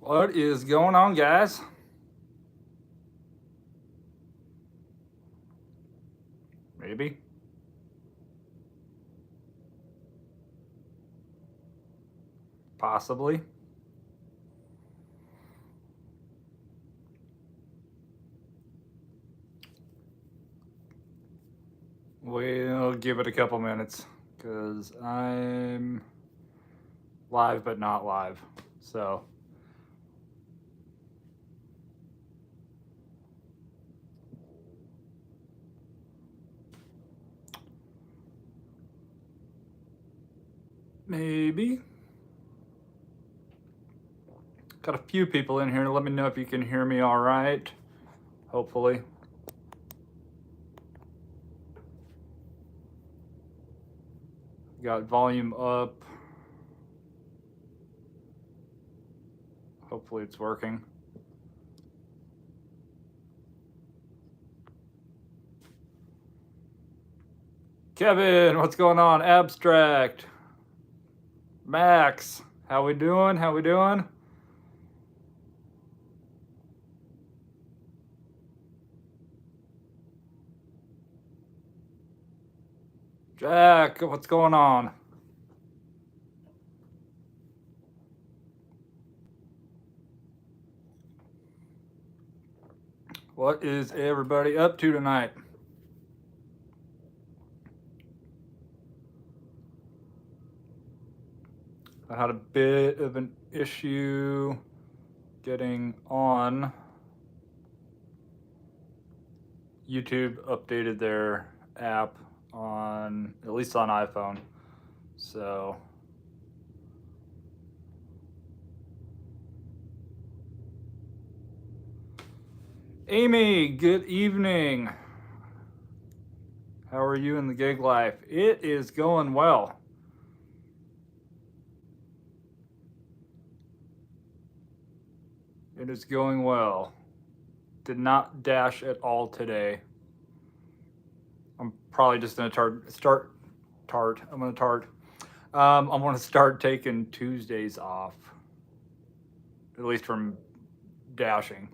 What is going on, guys? Maybe. Possibly. We'll give it a couple minutes because I'm live but not live. So maybe. Got a few people in here. Let me know if you can hear me all right. Hopefully. Got volume up. Hopefully it's working. Kevin, what's going on? Abstract. Max, how we doing? How we doing? Jack, what's going on? What is everybody up to tonight? I had a bit of an issue getting on. YouTube updated their app on, at least on iPhone. So Amy, good evening. How are you in the gig life? It is going well. It is going well. Did not dash at all today. I'm probably just gonna I'm gonna start taking Tuesdays off, at least from dashing.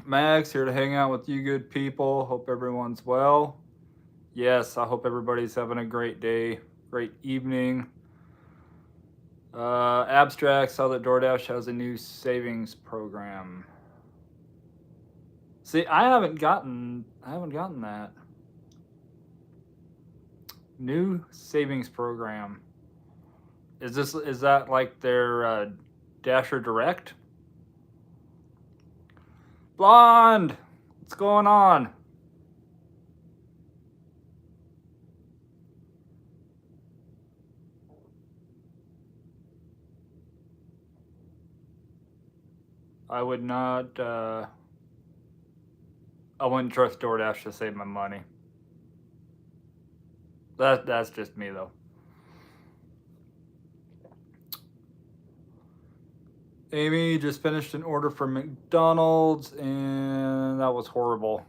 Max, here to hang out with you good people. Hope everyone's well. Yes, I hope everybody's having a great day, great evening. Abstract saw that DoorDash has a new savings program. See, I haven't gotten that. New savings program. Is that like their Dasher Direct? Blonde, what's going on? I would not. I wouldn't trust DoorDash to save my money. That's just me though. Amy just finished an order from McDonald's and that was horrible.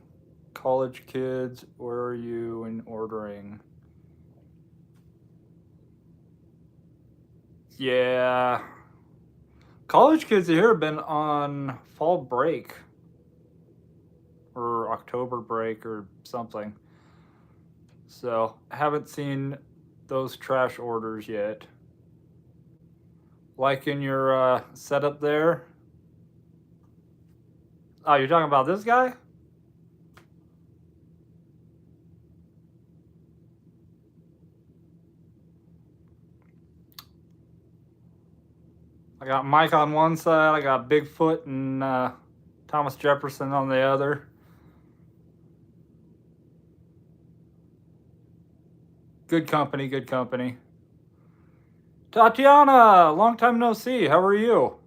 College kids, where are you in ordering? Yeah. College kids here have been on fall break or October break or something. So I haven't seen those trash orders yet. Like in your setup there. Oh, you're talking about this guy? I got Mike on one side, I got Bigfoot and Thomas Jefferson on the other. Good company, good company. Tatiana, long time no see. How are you?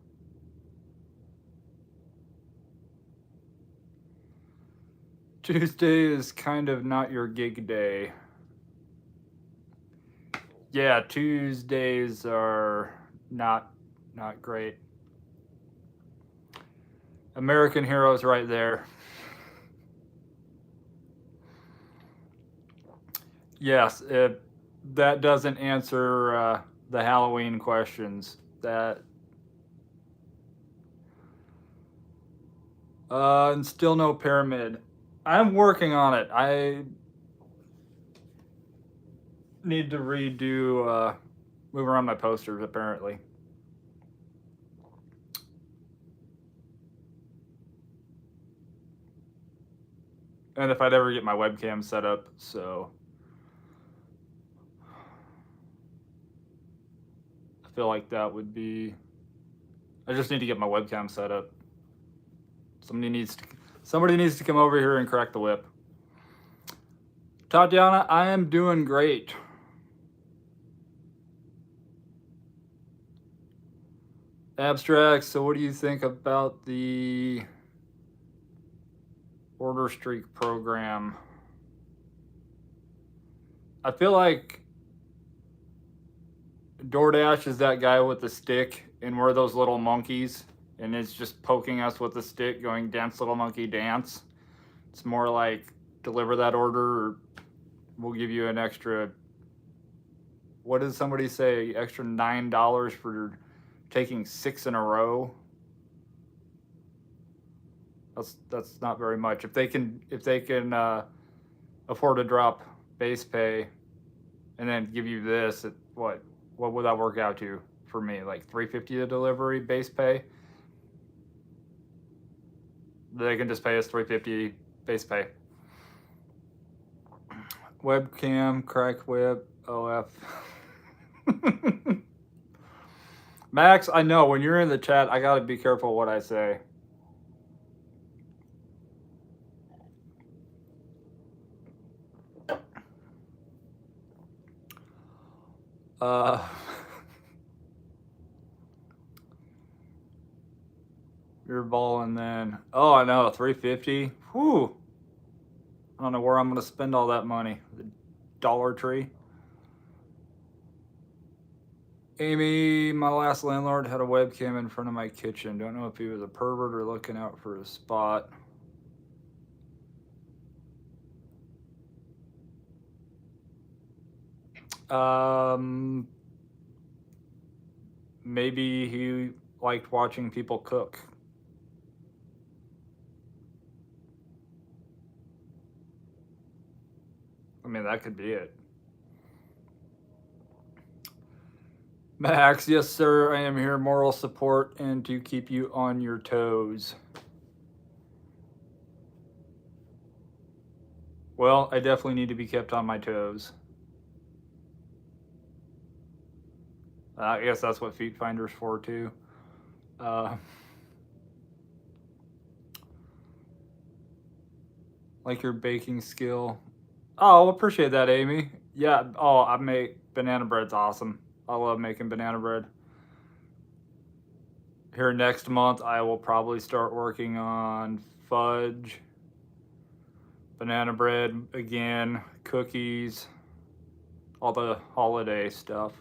Tuesday is kind of not your gig day. Yeah, Tuesdays are not great. American Heroes right there. Yes, that doesn't answer the Halloween questions. And still no pyramid. I'm working on it. I need to redo, move around my posters apparently. And if I'd ever get my webcam set up, so I feel like that would be. I just need to get my webcam set up. Somebody needs to come over here and crack the whip. Tatiana, I am doing great. Abstract, so what do you think about the order streak program? I feel like DoorDash is that guy with the stick, and we're those little monkeys, and it's just poking us with the stick going, dance, little monkey, dance. It's more like, deliver that order, or we'll give you an extra, what did somebody say, extra $9 for taking 6 in a row. That's not very much. If they can afford to drop base pay and then give you this, what would that work out to for me? Like $3.50 a delivery base pay. They can just pay us $3.50 base pay. Webcam, crack web, OF. Max, I know when you're in the chat, I gotta be careful what I say. You're balling then. Oh, I know, $3.50. Whew. I don't know where I'm gonna spend all that money. The Dollar Tree. Amy, my last landlord had a webcam in front of my kitchen. Don't know if he was a pervert or looking out for a spot. Maybe he liked watching people cook. I mean, that could be it. Max, yes, sir. I am here, moral support and to keep you on your toes. Well, I definitely need to be kept on my toes. I guess that's what Feet Finder's for, too. Like your baking skill. Oh, appreciate that, Amy. Yeah, I make banana bread's awesome. I love making banana bread. Here next month, I will probably start working on fudge, banana bread again, cookies, all the holiday stuff.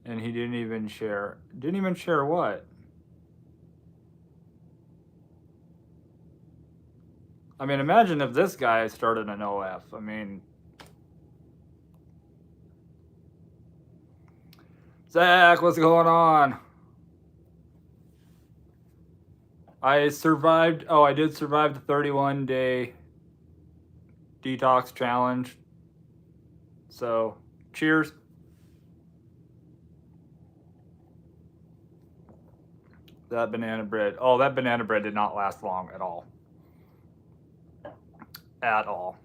And he didn't even share. Didn't even share what? I mean, imagine if this guy started an OF. I mean, Zach, what's going on? I survived. Oh, I did survive the 31-day detox challenge. So, cheers. That banana bread. Oh, that banana bread did not last long at all. At all.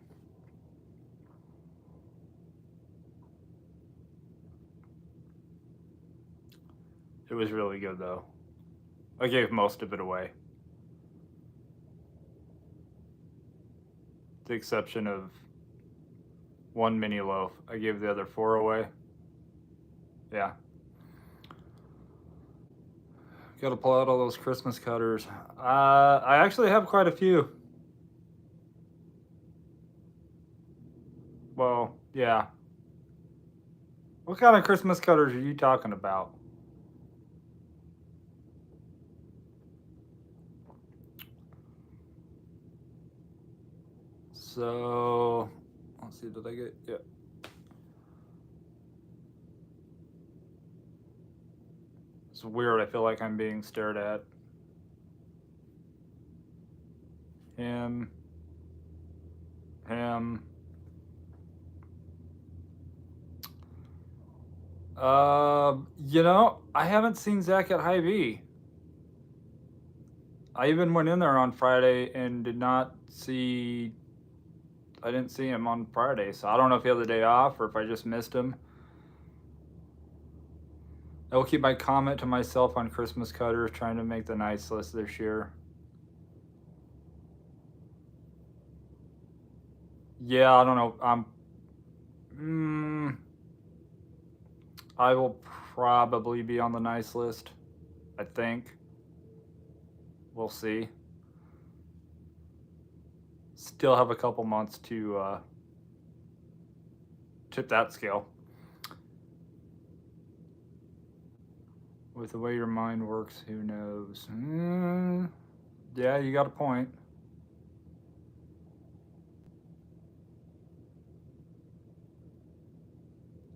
It was really good, though. I gave most of it away. With the exception of one mini loaf. I gave the other 4 away. Yeah. Gotta pull out all those Christmas cutters. I actually have quite a few. Well, yeah. What kind of Christmas cutters are you talking about? So, let's see, did I get, yeah. It's weird. I feel like I'm being stared at. Him. You know, I haven't seen Zach at Hy-Vee. I even went in there on Friday and did not see. I didn't see him on Friday, so I don't know if he had the day off or if I just missed him. I will keep my comment to myself on Christmas cutters, trying to make the nice list this year. Yeah, I don't know. I will probably be on the nice list. I think. We'll see. Still have a couple months to tip that scale. With the way your mind works, who knows? Yeah, you got a point.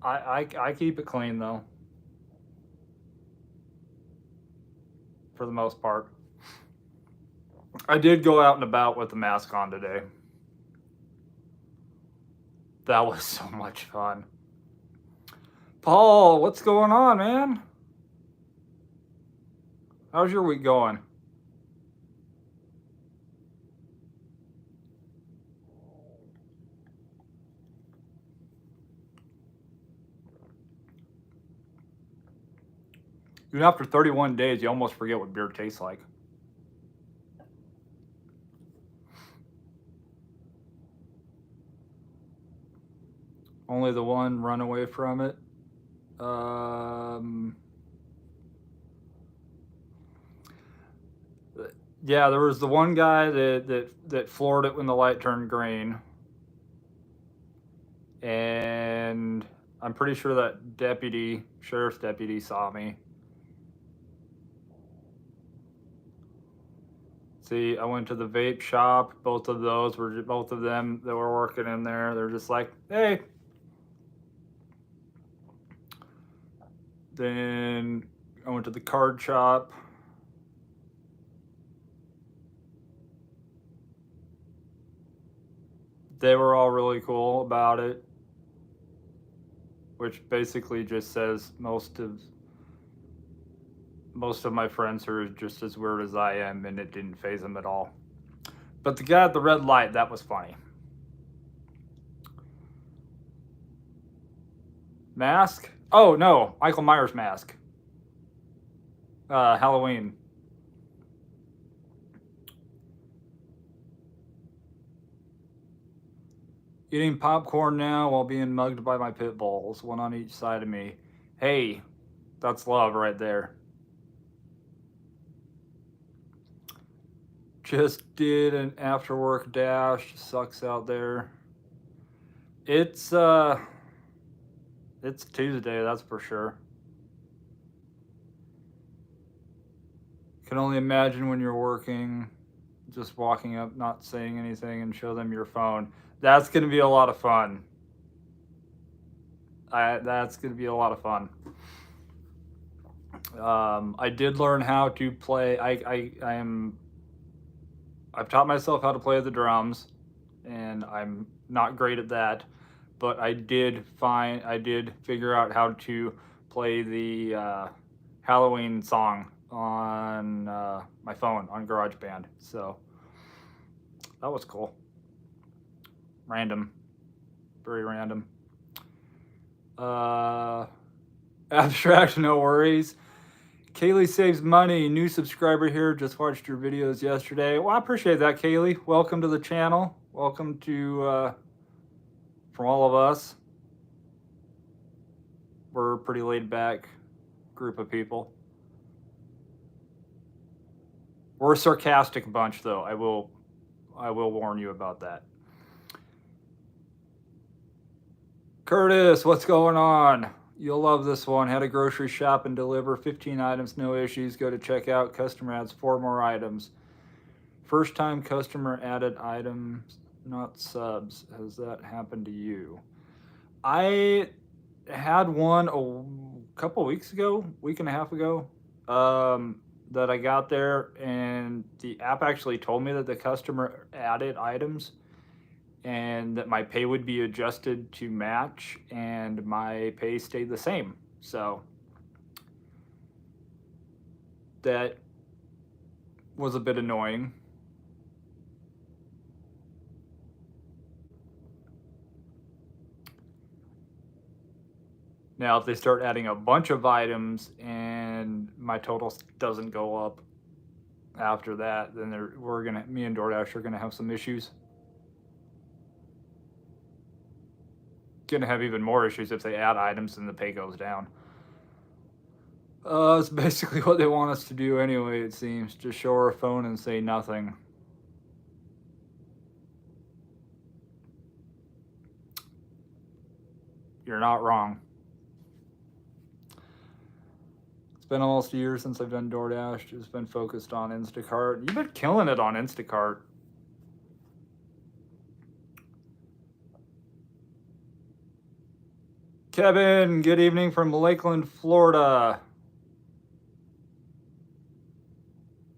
I keep it clean though. For the most part. I did go out and about with the mask on today. That was so much fun. Paul, what's going on, man? How's your week going? Even after 31 days, you almost forget what beer tastes like. Only the one run away from it. Yeah, there was the one guy that floored it when the light turned green. And I'm pretty sure that sheriff's deputy saw me. See, I went to the vape shop. Both of them that were working in there. They're just like, hey. Then I went to the card shop. They were all really cool about it, which basically just says most of my friends are just as weird as I am, and it didn't faze them at all. But the guy at the red light, that was funny. Mask? Oh no, Michael Myers mask. Halloween. Eating popcorn now while being mugged by my pit bulls, one on each side of me. Hey, that's love right there. Just did an after work dash. Sucks out there. It's Tuesday, that's for sure. Can only imagine when you're working, just walking up, not saying anything, and show them your phone. That's going to be a lot of fun. That's going to be a lot of fun. I did learn how to play. I've taught myself how to play the drums, and I'm not great at that. But I did figure out how to play the Halloween song on my phone on GarageBand. So that was cool. Random, very random. Abstract, no worries. Kaylee saves money. New subscriber here. Just watched your videos yesterday. Well, I appreciate that, Kaylee. Welcome to the channel. Welcome to from all of us. We're a pretty laid back group of people. We're a sarcastic bunch, though. I will warn you about that. Curtis, what's going on? You'll love this one. Had a grocery shop and deliver 15 items, no issues. Go to checkout. Customer adds 4 more items. First time customer added items, not subs. Has that happened to you? I had one a couple weeks ago, week and a half ago. that I got there, and the app actually told me that the customer added items and that my pay would be adjusted to match, and my pay stayed the same. So that was a bit annoying. Now, if they start adding a bunch of items and my total doesn't go up after that, then me and DoorDash are gonna have some issues. Gonna have even more issues if they add items and the pay goes down. It's basically what they want us to do anyway, it seems. Just show our phone and say nothing. You're not wrong. It's been almost a year since I've done DoorDash. Just been focused on Instacart. You've been killing it on Instacart. Kevin, good evening from Lakeland, Florida.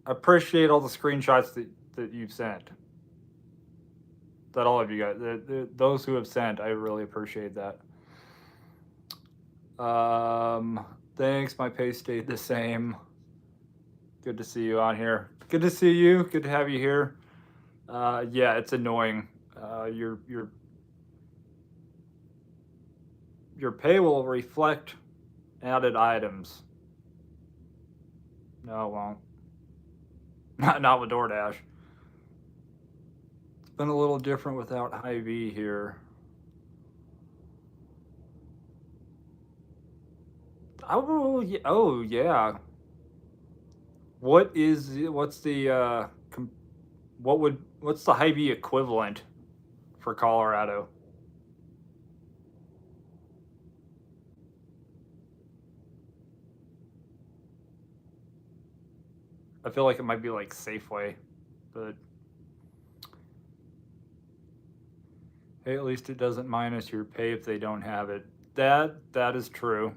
I appreciate all the screenshots that you've sent. That all of you guys, those who have sent, I really appreciate that. Thanks, my pay stayed the same. Good to see you on here. Good to see you. Good to have you here. Yeah, it's annoying. Your pay will reflect added items. No, it won't. Not with DoorDash. It's been a little different without Hy-Vee here. Oh yeah. What's the Hy-Vee equivalent for Colorado? I feel like it might be like Safeway, but hey, at least it doesn't minus your pay if they don't have it. That is true.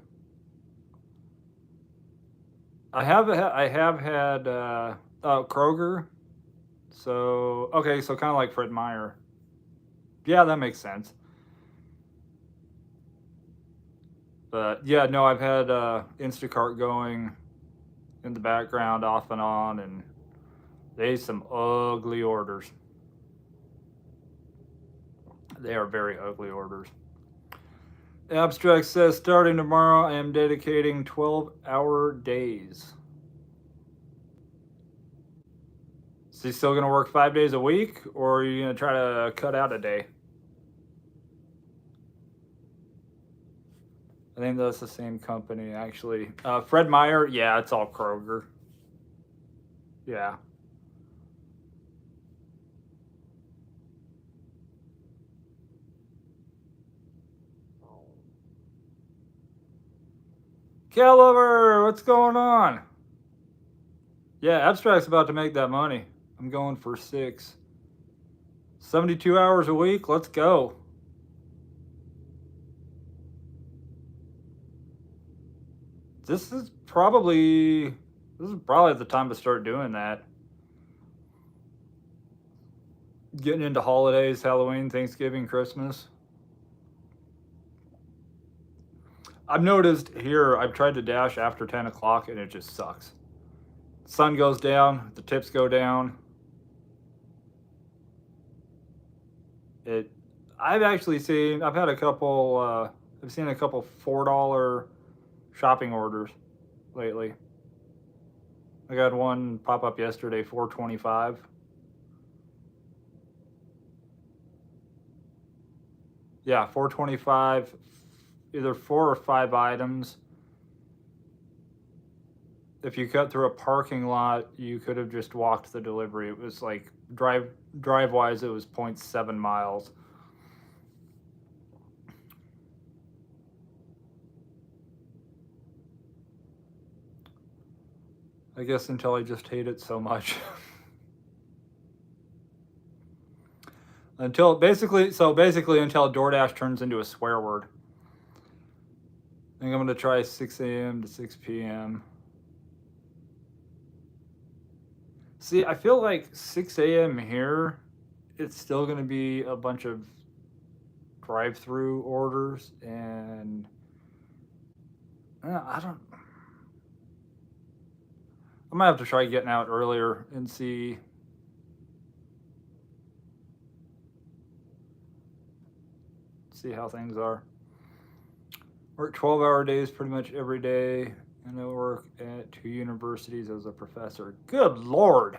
I have had Kroger. So okay, so kind of like Fred Meyer. Yeah, that makes sense. But yeah, no, I've had Instacart going in the background off and on, and they some ugly orders. They are very ugly orders. Abstract says, starting tomorrow, I am dedicating 12-hour days. So you still going to work 5 days a week, or are you going to try to cut out a day? I think that's the same company, actually. Fred Meyer, yeah, it's all Kroger. Yeah. Caliber, what's going on? Yeah, Abstract's about to make that money. I'm going for 6. 72 hours a week, let's go. This is probably the time to start doing that. Getting into holidays, Halloween, Thanksgiving, Christmas. I've noticed here, I've tried to dash after 10 o'clock and it just sucks. Sun goes down, the tips go down. I've seen a couple $4 shopping orders lately. I got one pop up yesterday, $4.25. Yeah, $4.25, either 4 or 5 items. If you cut through a parking lot, you could have just walked the delivery. It was like drive-wise, it was 0.7 miles. I guess until I just hate it so much. until basically until DoorDash turns into a swear word. I think I'm going to try 6 a.m. to 6 p.m. See, I feel like 6 a.m. here, it's still going to be a bunch of drive-through orders, and I don't. I might have to try getting out earlier and see. See how things are. Work 12-hour days pretty much every day, and I work at 2 universities as a professor. Good Lord.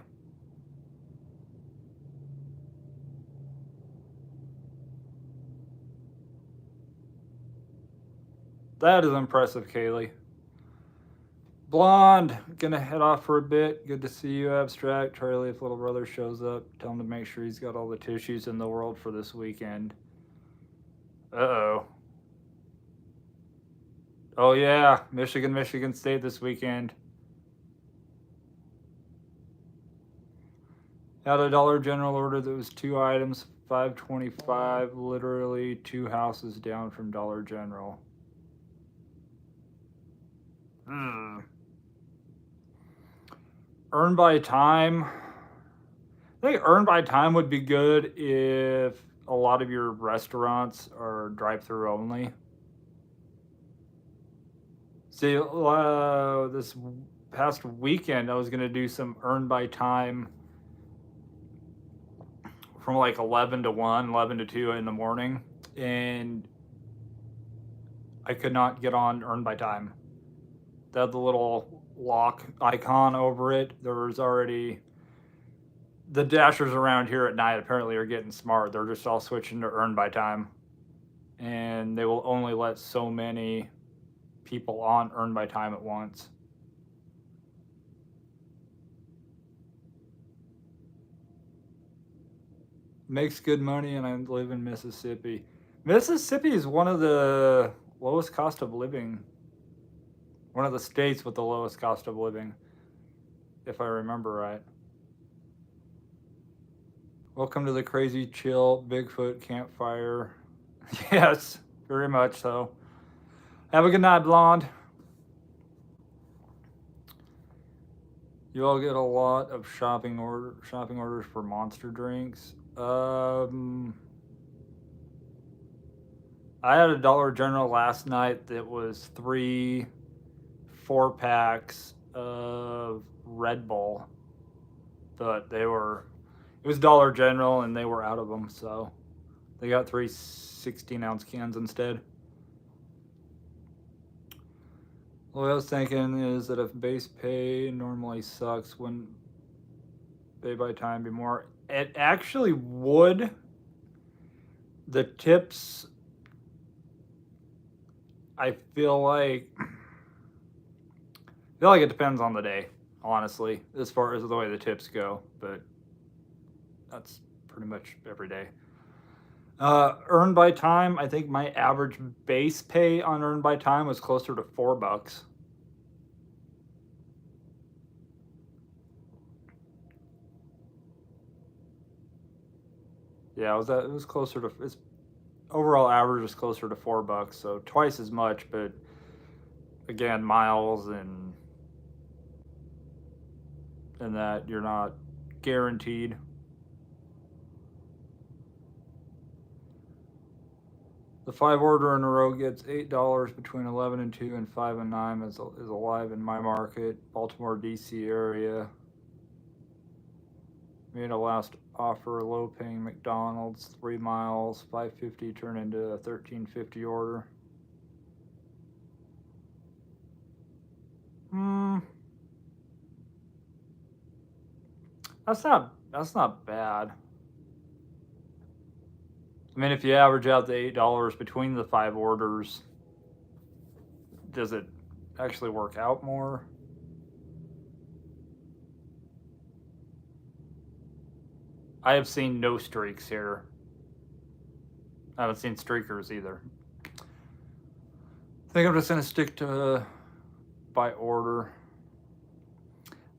That is impressive, Kaylee. Blonde, gonna head off for a bit. Good to see you, Abstract. Charlie, if little brother shows up, tell him to make sure he's got all the tissues in the world for this weekend. Uh-oh. Oh, yeah. Michigan State this weekend. Had a Dollar General order that was 2 items, $5.25, literally 2 houses down from Dollar General. Earn by time. I think earn by time would be good if a lot of your restaurants are drive-through only. See, this past weekend, I was going to do some earn by time from like 11 to 1, 11 to 2 in the morning, and I could not get on earn by time. They had the little lock icon over it. There was already the dashers around here at night apparently are getting smart. They're just all switching to earn by time, and they will only let so many people on earn by time at once. Makes good money, and I live in Mississippi. Mississippi is one of the lowest cost of living. One of the states with the lowest cost of living, if I remember right. Welcome to the crazy chill Bigfoot campfire. Yes, very much so. Have a good night, Blonde. You all get a lot of shopping orders for Monster drinks. I had a Dollar General last night that was 3 4-packs of Red Bull, but it was Dollar General and they were out of them, so they got 3 16-ounce cans instead. What I was thinking is that if base pay normally sucks, wouldn't pay by time be more? It actually would. The tips, I feel like it depends on the day, honestly, as far as the way the tips go, but that's pretty much every day. Earn by time, I think my average base pay on earn by time was closer to $4. Yeah, it was closer to, its overall average was closer to $4, so twice as much, but again, miles and that you're not guaranteed. The 5 order in a row gets $8 between 11 and 2 and 5 and 9 is alive in my market, Baltimore, D.C. area. Made a last offer, low paying McDonald's, 3 miles, $5.50 turned into a $13.50 order. That's not bad. I mean, if you average out the $8 between the 5 orders, does it actually work out more? I have seen no streaks here. I haven't seen streakers either. I think I'm just going to stick to by order.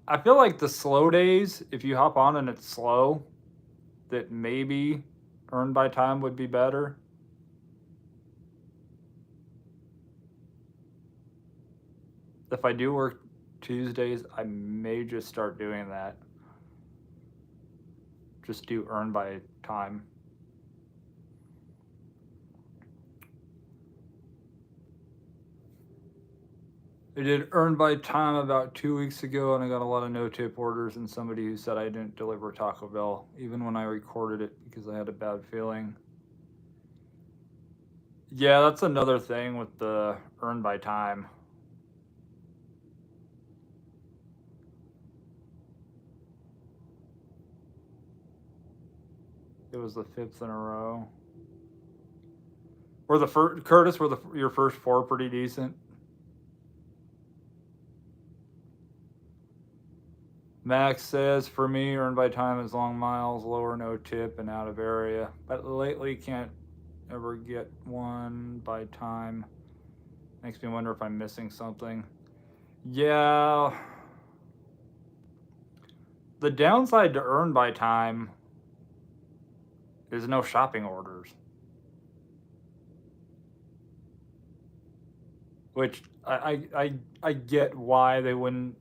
I feel like the slow days, if you hop on and it's slow, that maybe earn by time would be better. If I do work Tuesdays, I may just start doing that. just do earn by time. I did earn by time about 2 weeks ago, and I got a lot of no tip orders and somebody who said I didn't deliver Taco Bell, even when I recorded it because I had a bad feeling. Yeah, that's another thing with the earn by time. It was the 5th in a row. Were the first, Curtis, were your first 4 pretty decent? Max says, for me, earn by time is long miles, lower no tip, and out of area. But lately can't ever get one by time. Makes me wonder if I'm missing something. Yeah. The downside to earn by time is no shopping orders. Which I get why they wouldn't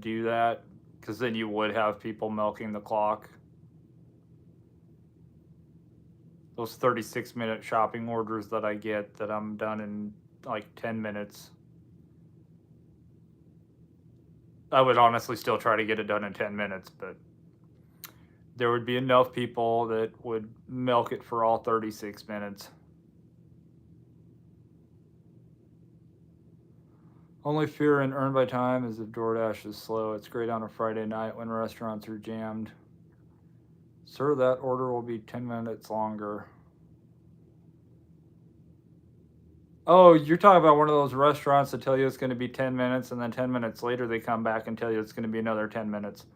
do that, because then you would have people milking the clock. Those 36-minute shopping orders that I get that I'm done in like 10 minutes. I would honestly still try to get it done in 10 minutes, but there would be enough people that would milk it for all 36 minutes. Only fear in earn by time is if DoorDash is slow. It's great on a Friday night when restaurants are jammed. Sir, that order will be 10 minutes longer. Oh, you're talking about one of those restaurants that tell you it's going to be 10 minutes, and then 10 minutes later they come back and tell you it's going to be another 10 minutes.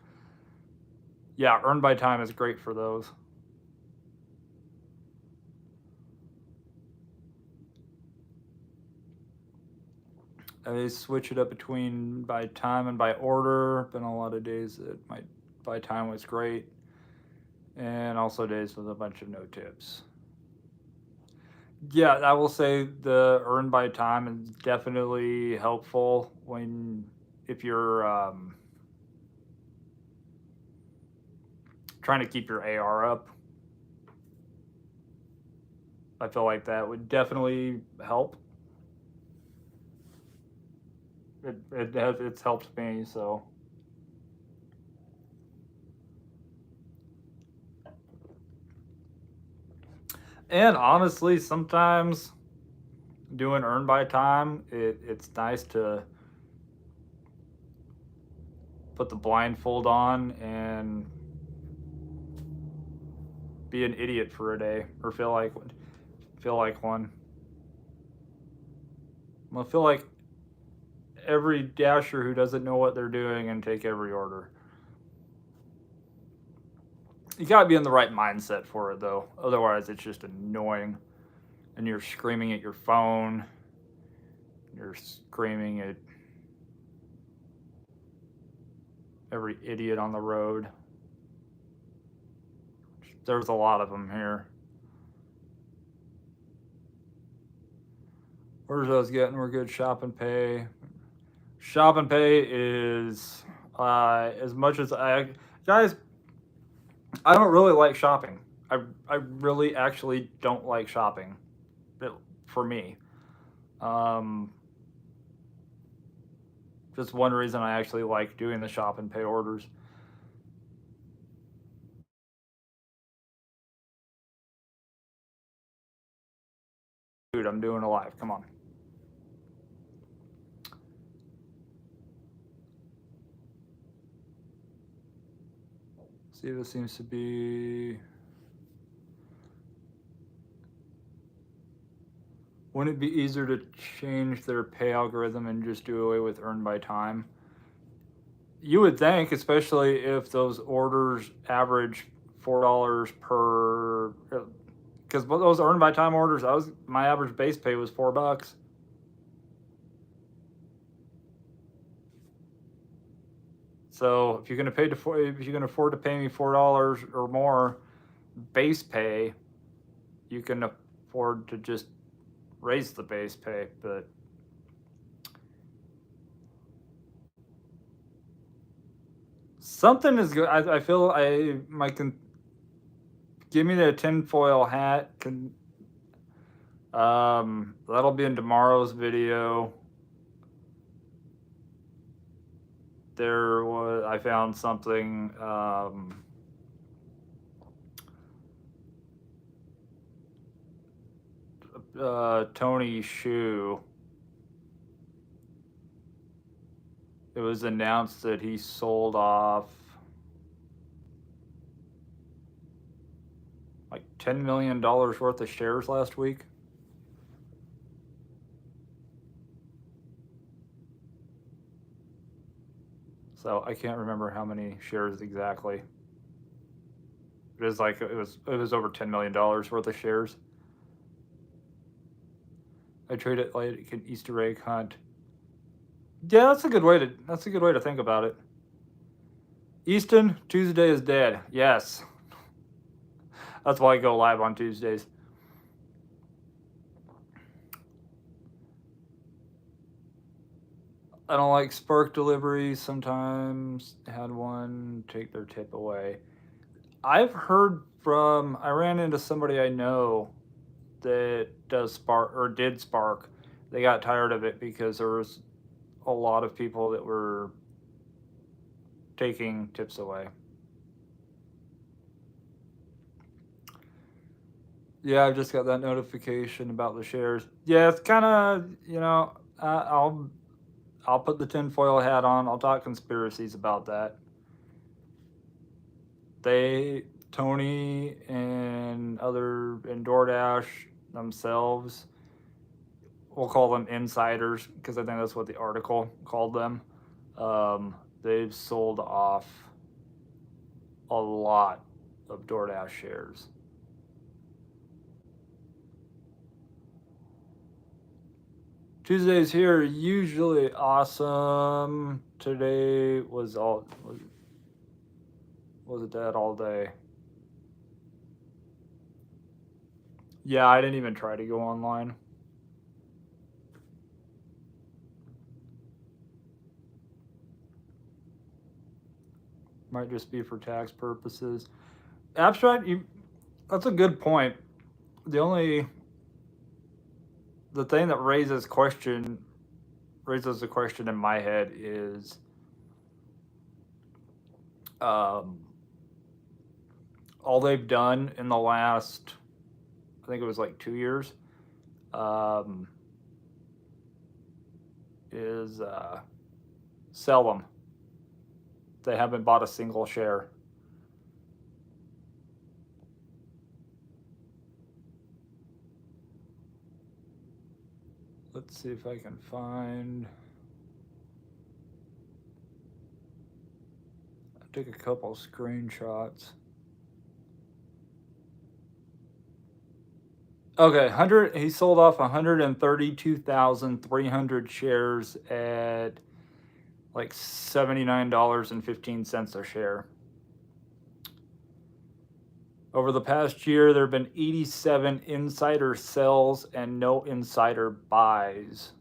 Yeah, earn by time is great for those. I switch it up between by time and by order. Been a lot of days that my by time was great, and also days with a bunch of no tips. Yeah, I will say the earn by time is definitely helpful if you're trying to keep your AR up. I feel like that would definitely help. It's helped me, so. And honestly, sometimes doing earn by time, it's nice to put the blindfold on and be an idiot for a day, or feel like one. I feel like every dasher who doesn't know what they're doing and take every order. You gotta be in the right mindset for it, though. Otherwise, it's just annoying, and you're screaming at your phone. You're screaming at every idiot on the road. There's a lot of them here. Orders I was getting were good. Shop and pay. Shop and pay is as much as guys, I don't really like shopping. I really actually don't like shopping. For me, just one reason I actually like doing the shop and pay orders. Dude, I'm doing a live. Come on. See, this seems to be. Wouldn't it be easier to change their pay algorithm and just do away with earn by time? You would think, especially if those orders average $4 per. Because those earn by time orders, my average base pay was $4. So if you're gonna if you can afford to pay me $4 or more base pay, you can afford to just raise the base pay. But Something is good. I feel give me the tinfoil hat. That'll be in tomorrow's video. I found something. Tony Shu. It was announced that he sold off like $10 million worth of shares last week. So I can't remember how many shares exactly. It was over $10 million worth of shares. I trade it like an Easter egg hunt. Yeah, that's a good way to think about it. Easton, Tuesday is dead. Yes. That's why I go live on Tuesdays. I don't like Spark deliveries. Sometimes had one take their tip away. I've heard I ran into somebody I know that does Spark or did Spark. They got tired of it because there was a lot of people that were taking tips away. Yeah, I've just got that notification about the shares. Yeah, it's kind of, I'll put the tinfoil hat on. I'll talk conspiracies about that. Tony and DoorDash themselves, we'll call them insiders because I think that's what the article called them. They've sold off a lot of DoorDash shares. Tuesdays here are usually awesome. Today was it dead all day? Yeah, I didn't even try to go online. Might just be for tax purposes. Abstract, that's a good point. The thing that raises the question in my head is all they've done in the last, I think it was like 2 years, is sell them. They haven't bought a single share. Let's see if I can find. I took a couple screenshots. Okay, he sold off 132,300 shares at like $79.15 a share. Over the past year, there have been 87 insider sells and no insider buys.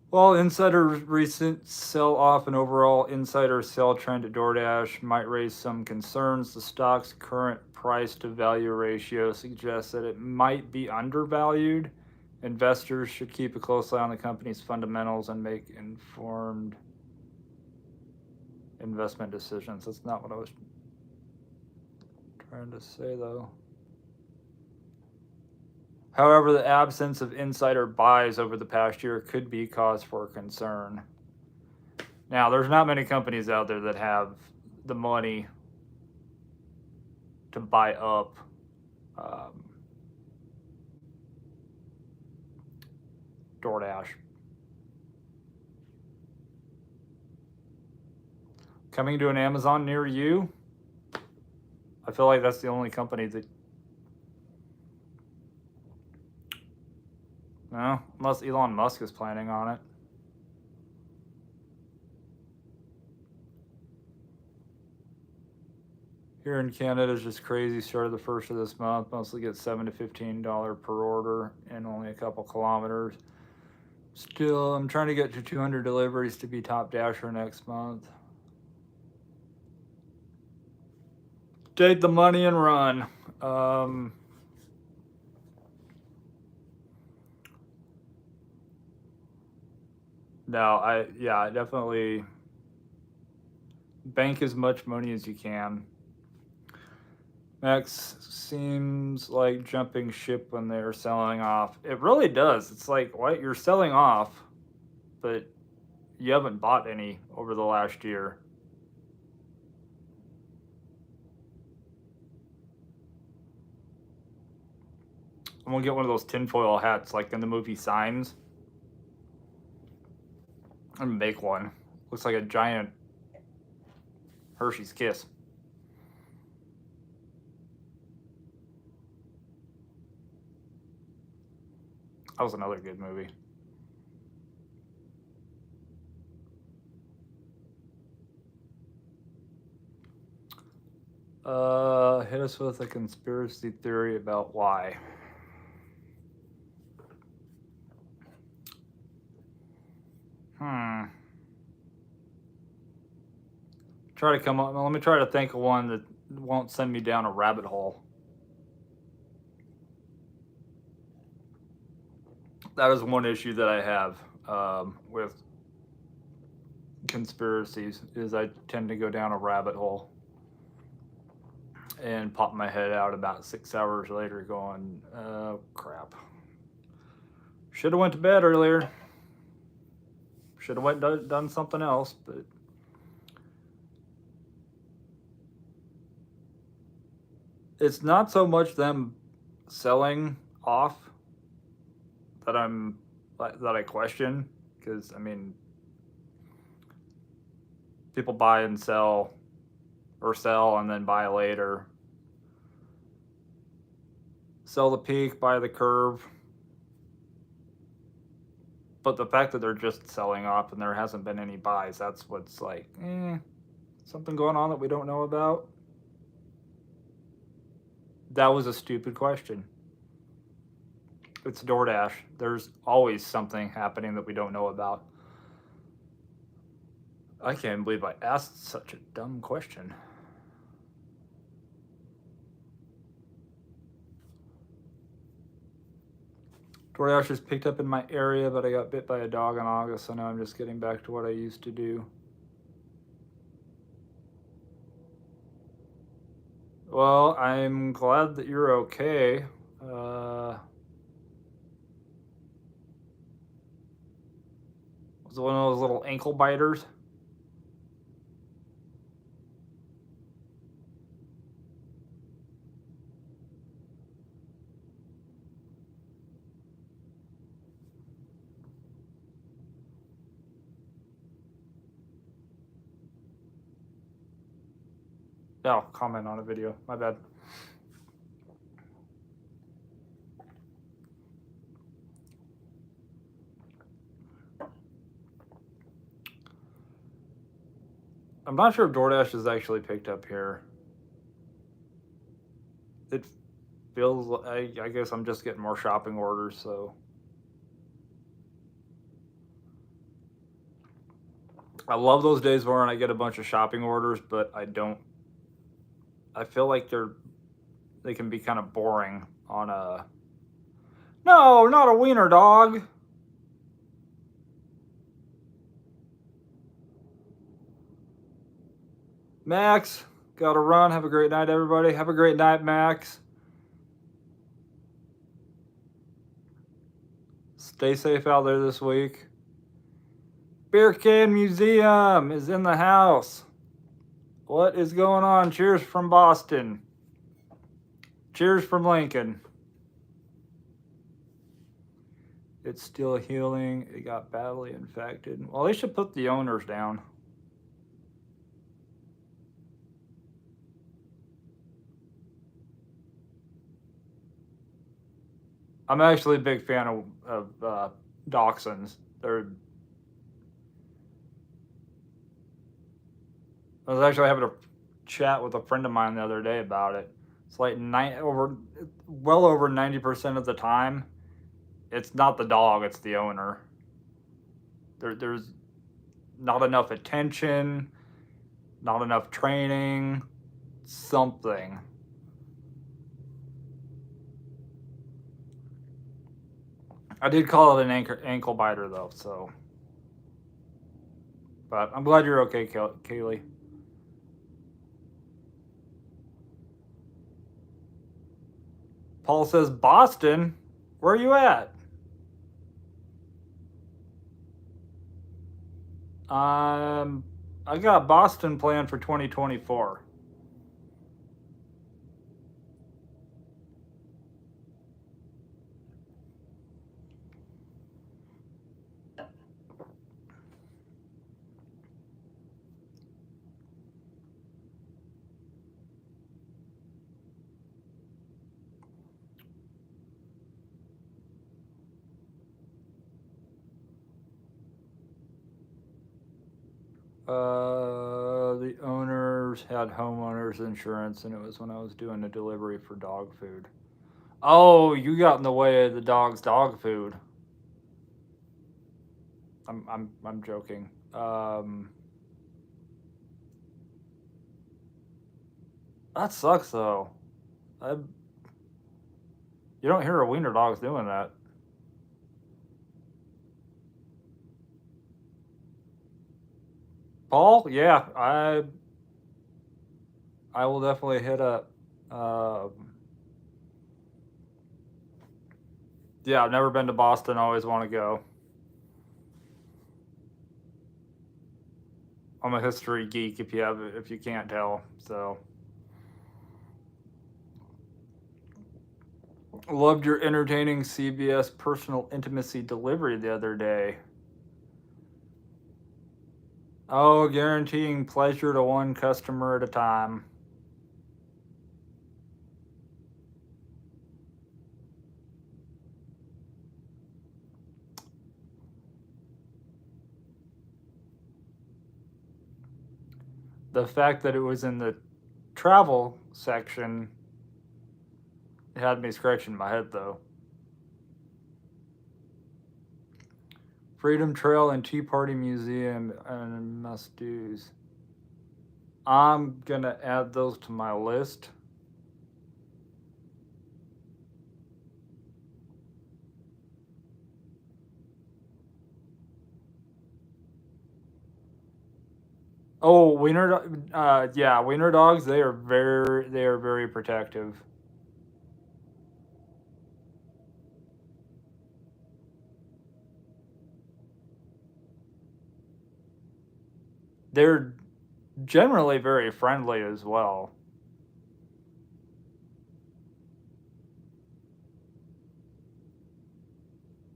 While insiders' recent sell-off and overall insider sell trend at DoorDash might raise some concerns, the stock's current price-to-value ratio suggests that it might be undervalued. Investors should keep a close eye on the company's fundamentals and make informed investment decisions. That's not what I was trying to say, though. However, the absence of insider buys over the past year could be cause for concern. Now, there's not many companies out there that have the money to buy up DoorDash. Coming to an Amazon near you? I feel like that's the only company that... No, unless Elon Musk is planning on it. Here in Canada is just crazy. Started the first of this month. Mostly get $7 to $15 per order and only a couple kilometers. Still, I'm trying to get to 200 deliveries to be top dasher next month. Take the money and run. No, I definitely bank as much money as you can. Max seems like jumping ship when they're selling off. It really does. It's like, what? You're selling off, but you haven't bought any over the last year. I'm gonna get one of those tinfoil hats like in the movie Signs. I'm gonna make one. Looks like a giant Hershey's Kiss. That was another good movie. Hit us with a conspiracy theory about why. Try to come up. Let me try to think of one that won't send me down a rabbit hole. That is one issue that I have with conspiracies, is I tend to go down a rabbit hole and pop my head out about 6 hours later going, oh crap. Should have went to bed earlier. Should have done something else, but it's not so much them selling off that I question, because I mean, people buy and sell, or sell and then buy later. Sell the peak, buy the curve. But the fact that they're just selling off and there hasn't been any buys, that's what's like, something going on that we don't know about. That was a stupid question. It's DoorDash. There's always something happening that we don't know about. I can't believe I asked such a dumb question. DoorDash is picked up in my area, but I got bit by a dog in August, so now I'm just getting back to what I used to do. Well, I'm glad that you're okay. Was it one of those little ankle biters? No, comment on a video. My bad. I'm not sure if DoorDash is actually picked up here. It feels like, I guess I'm just getting more shopping orders, so. I love those days where I get a bunch of shopping orders, but I feel like they can be kind of boring on a. No, not a wiener dog. Max, gotta run. Have a great night, everybody. Have a great night, Max. Stay safe out there this week. Beer Can Museum is in the house. What is going on? Cheers from Boston. Cheers from Lincoln. It's still healing. It got badly infected. Well, they should put the owners down. I'm actually a big fan of dachshunds. I was actually having a chat with a friend of mine the other day about it. It's like well over 90% of the time, it's not the dog, it's the owner. There's not enough attention, not enough training, something. I did call it an ankle biter though, so. But I'm glad you're okay, Kaylee. Paul says, Boston? Where are you at? I got Boston planned for 2024. The owners had homeowners insurance, and it was when I was doing a delivery for dog food. Oh, you got in the way of the dog's dog food. I'm joking. That sucks though. You don't hear of wiener dogs doing that. Paul, yeah, I will definitely hit up. Yeah, I've never been to Boston. Always want to go. I'm a history geek. If you can't tell, so. Loved your entertaining CBS personal intimacy delivery the other day. Oh, guaranteeing pleasure to one customer at a time. The fact that it was in the travel section had me scratching my head, though. Freedom Trail and Tea Party Museum and must-dos. I'm going to add those to my list. Oh, wiener, yeah, wiener dogs. They are very protective. They're generally very friendly as well.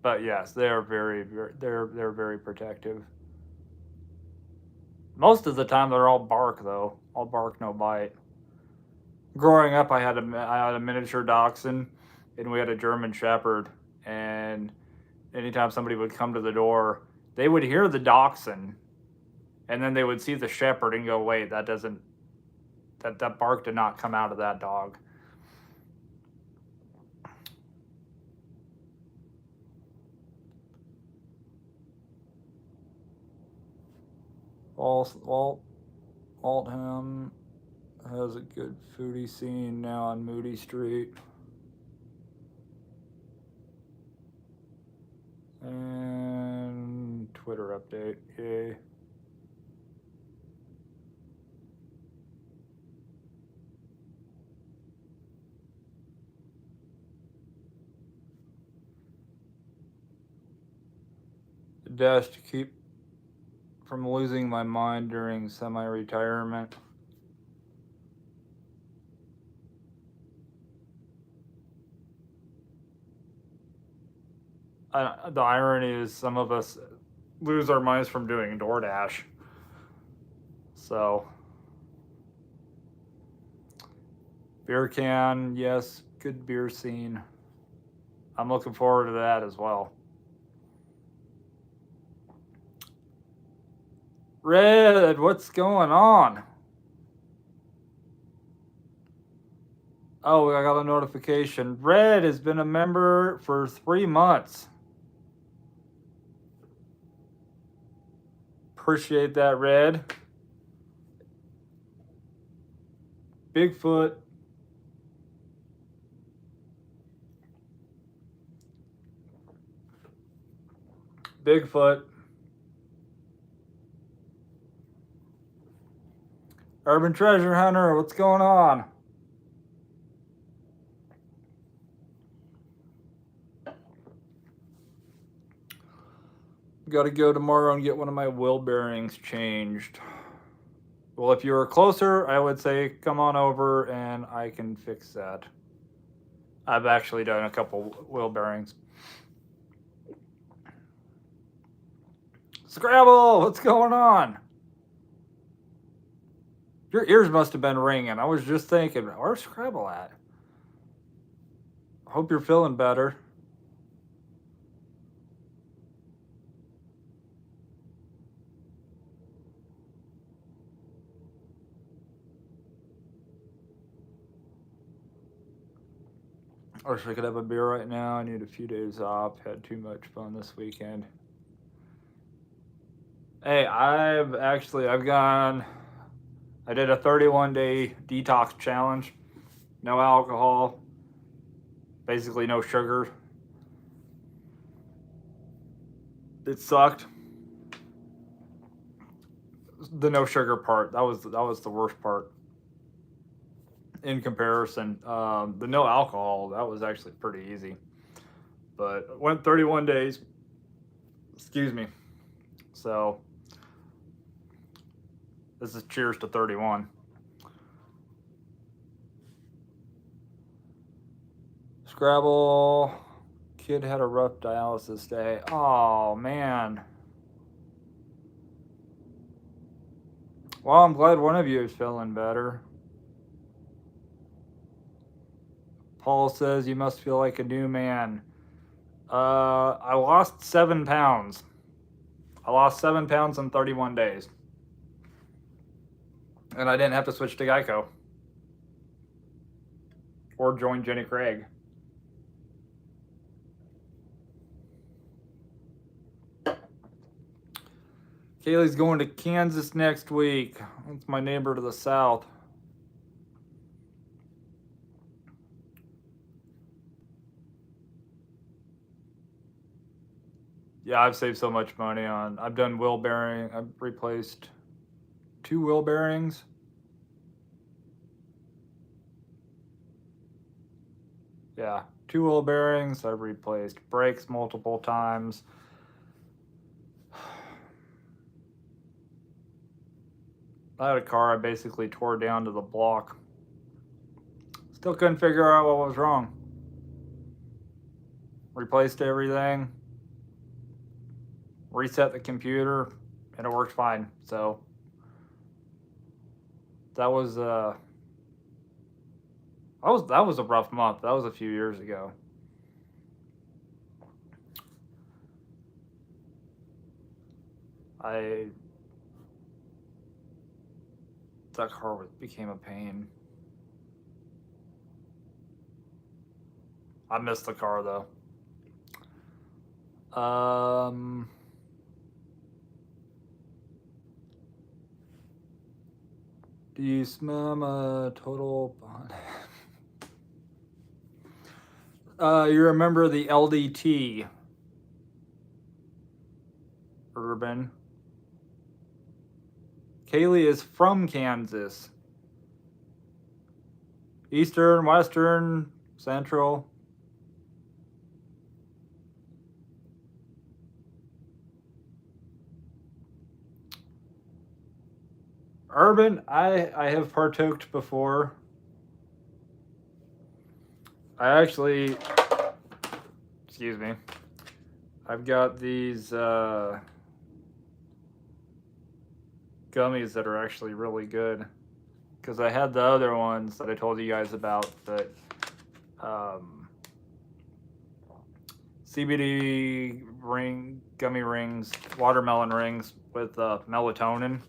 But yes, they are they're very protective. Most of the time, they're all bark though. All bark, no bite. Growing up, I had a miniature dachshund, and we had a German Shepherd. And anytime somebody would come to the door, they would hear the dachshund, and then they would see the shepherd and go, "Wait, that bark did not come out of that dog." Waltham has a good foodie scene now on Moody Street. And Twitter update, yay. Dash to keep from losing my mind during semi-retirement. The irony is some of us lose our minds from doing DoorDash. So, beer can, yes, good beer scene. I'm looking forward to that as well. Red, what's going on? Oh, I got a notification. Red has been a member for 3 months. Appreciate that, Red. Bigfoot. Bigfoot. Urban Treasure Hunter, what's going on? Got to go tomorrow and get one of my wheel bearings changed. Well, if you were closer, I would say come on over and I can fix that. I've actually done a couple wheel bearings. Scrabble, what's going on? Your ears must have been ringing. I was just thinking, where's Scrabble at? Hope you're feeling better. I wish I could have a beer right now. I need a few days off. Had too much fun this weekend. Hey, I did a 31-day detox challenge. No alcohol, basically no sugar. It sucked. The no sugar part, that was the worst part in comparison. The no alcohol, that was actually pretty easy. But went 31 days. Excuse me. So this is cheers to 31. Scrabble. Kid had a rough dialysis day. Oh, man. Well, I'm glad one of you is feeling better. Paul says you must feel like a new man. I lost 7 pounds. I lost 7 pounds in 31 days. And I didn't have to switch to Geico. Or join Jenny Craig. Kaylee's going to Kansas next week. That's my neighbor to the south. Yeah, I've saved so much money on. I've done wheel bearing. I've replaced 2 wheel bearings. Yeah, 2 wheel bearings. I've replaced brakes multiple times. I had a car I basically tore down to the block. Still couldn't figure out what was wrong. Replaced everything. Reset the computer, and it worked fine. So that was a rough month. That was a few years ago. That car became a pain. I missed the car though. Do you smell a total bond? You remember the LDT? Urban. Kaylee is from Kansas. Eastern, Western, Central. Urban, I have partaked before. I actually, excuse me, I've got these gummies that are actually really good, because I had the other ones that I told you guys about, that CBD gummy rings, watermelon rings with melatonin.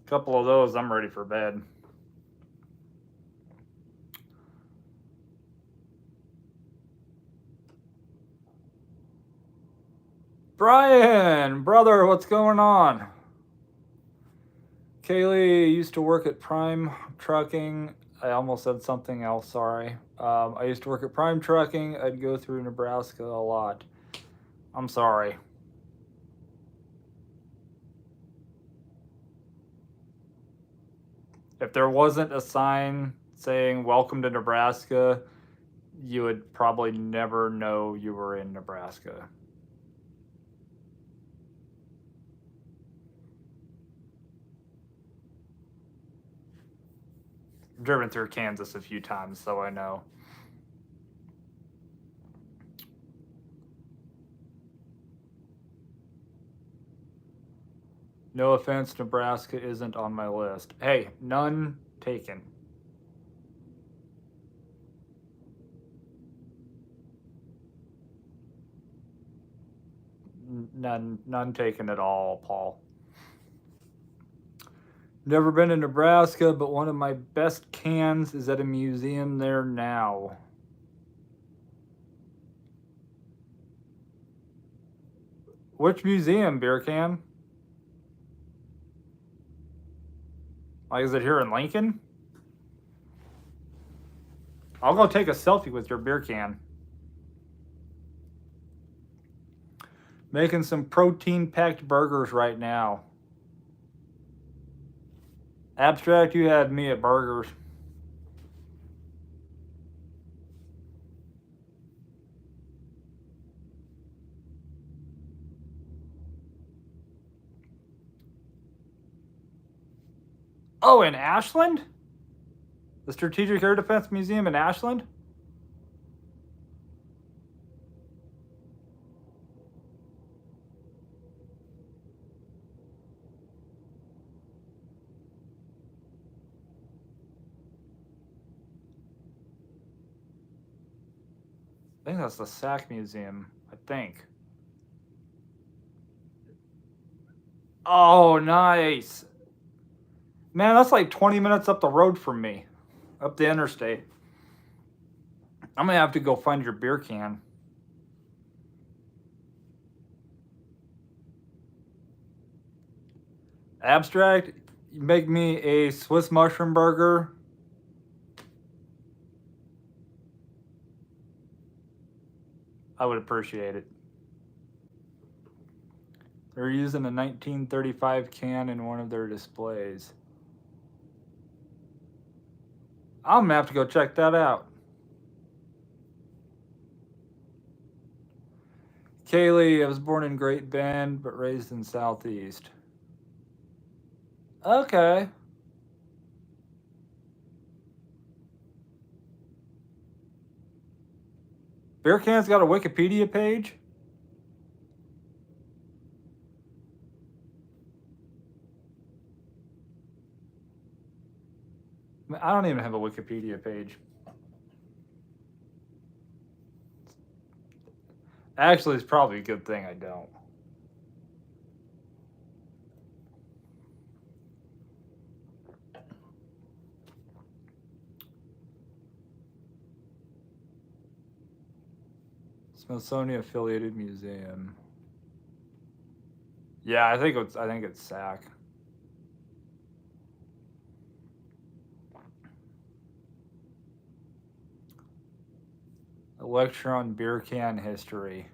Couple of those, I'm ready for bed. Brian, brother, what's going on? Kaylee used to work at Prime Trucking. I almost said something else, sorry. I used to work at Prime Trucking. I'd go through Nebraska a lot. I'm sorry. If there wasn't a sign saying welcome to Nebraska, you would probably never know you were in Nebraska. I've driven through Kansas a few times, so I know. No offense, Nebraska isn't on my list. Hey, none taken. None taken at all, Paul. Never been to Nebraska, but one of my best cans is at a museum there now. Which museum, beer can? Like, is it here in Lincoln? I'll go take a selfie with your beer can. Making some protein-packed burgers right now. Abstract, you had me at burgers. Oh, in Ashland? The Strategic Air Defense Museum in Ashland? I think that's the SAC Museum, I think. Oh, nice. Man, that's like 20 minutes up the road from me, up the interstate. I'm going to have to go find your beer can. Abstract, you make me a Swiss mushroom burger. I would appreciate it. They're using a 1935 can in one of their displays. I'm going to have to go check that out. Kaylee, I was born in Great Bend, but raised in Southeast. Okay. Beer Can's got a Wikipedia page? I don't even have a Wikipedia page. Actually, it's probably a good thing I don't. Smithsonian affiliated museum. Yeah, I think it's SAC. A lecture on beer can history.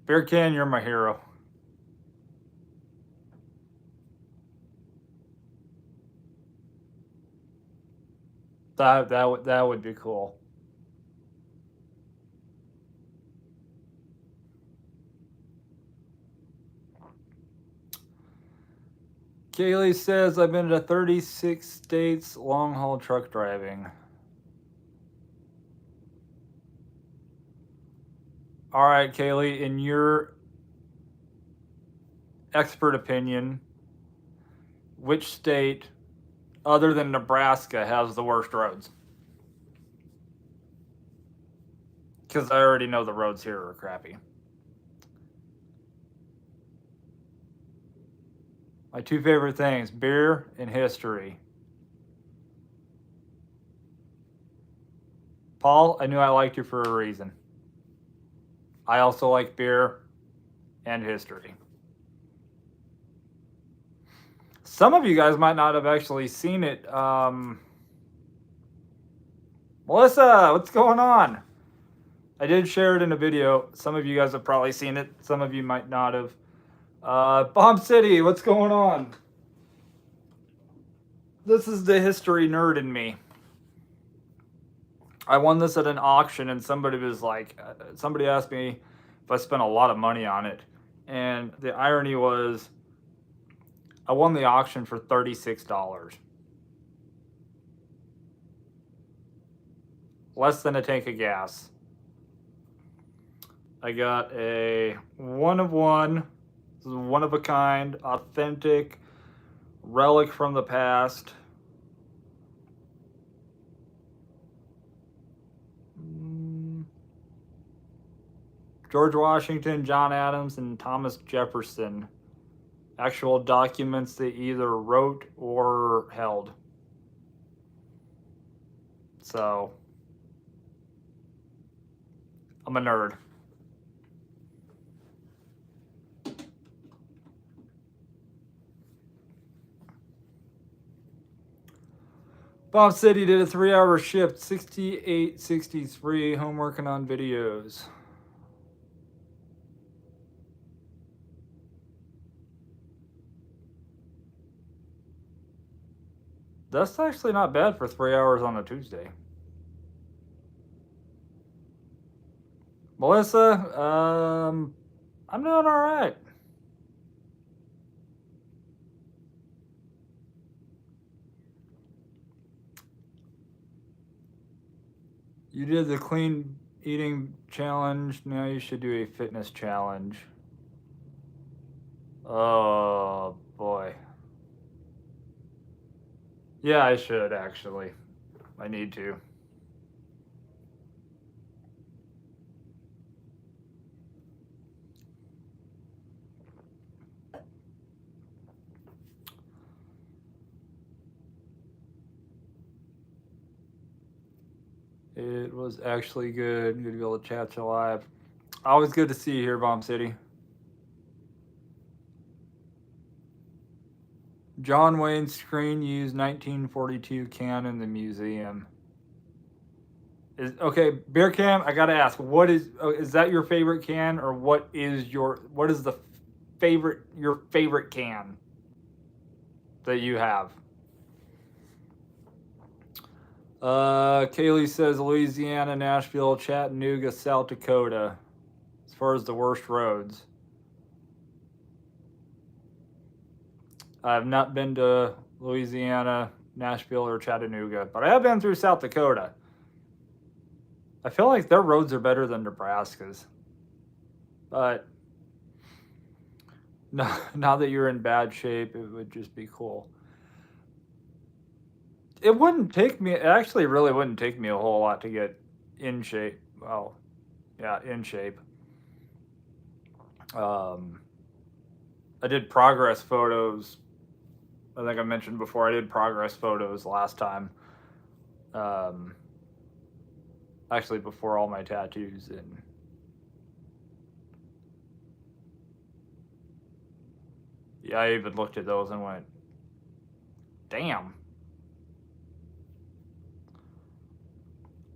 Beer can, you're my hero. That would be cool. Kaylee says, I've been to 36 states long haul truck driving. All right, Kaylee, in your expert opinion, which state other than Nebraska has the worst roads? Because I already know the roads here are crappy. My two favorite things, beer and history. Paul, I knew I liked you for a reason. I also like beer and history. Some of you guys might not have actually seen it. Melissa, what's going on? I did share it in a video. Some of you guys have probably seen it. Some of you might not have. Bomb City, what's going on? This is the history nerd in me. I won this at an auction, and somebody was like, somebody asked me if I spent a lot of money on it. And the irony was, I won the auction for $36. Less than a tank of gas. I got a one of one, one of a kind, authentic relic from the past. George Washington, John Adams, and Thomas Jefferson. Actual documents they either wrote or held. So, I'm a nerd. Bomb City did a 3-hour shift, 68-63, home working on videos. That's actually not bad for 3 hours on a Tuesday. Melissa, I'm doing all right. You did the clean eating challenge. Now you should do a fitness challenge. Oh, boy. Yeah, I should, actually. I need to. It was actually good. Good to be able to chat you live. Always good to see you here, Bomb City. John Wayne's screen used 1942 can in the museum. Okay, beer can. I gotta ask, what is that your favorite can, or what is your favorite can that you have? Kaylee says Louisiana, Nashville, Chattanooga, South Dakota, as far as the worst roads. I have not been to Louisiana, Nashville, or Chattanooga, but I have been through South Dakota. I feel like their roads are better than Nebraska's. But no, now that you're in bad shape, it would just be cool. It wouldn't take me, it actually really wouldn't take me a whole lot to get in shape. Well, yeah, in shape. I did progress photos. I think I mentioned before, I did progress photos last time. Actually, before all my tattoos. And yeah, I even looked at those and went, damn.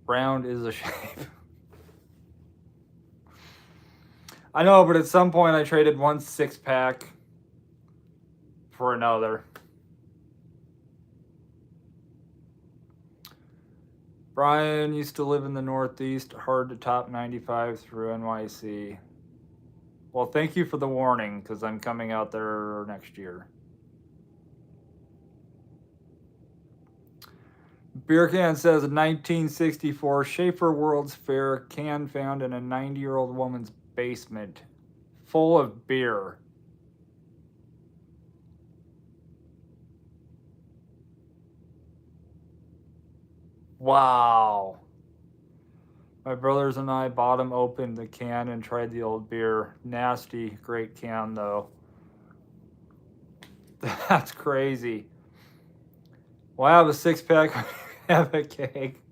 Round is a shape. I know, but at some point I traded one 6-pack for another. Brian used to live in the Northeast, hard to top 95 through NYC. Well, thank you for the warning, because I'm coming out there next year. Beer Can says 1964 Schaefer World's Fair can found in a 90-year-old woman's basement, full of beer. Wow. My brothers and I bottom opened the can and tried the old beer. Nasty, great can though. That's crazy. Well, I have a 6-pack. Have a cake.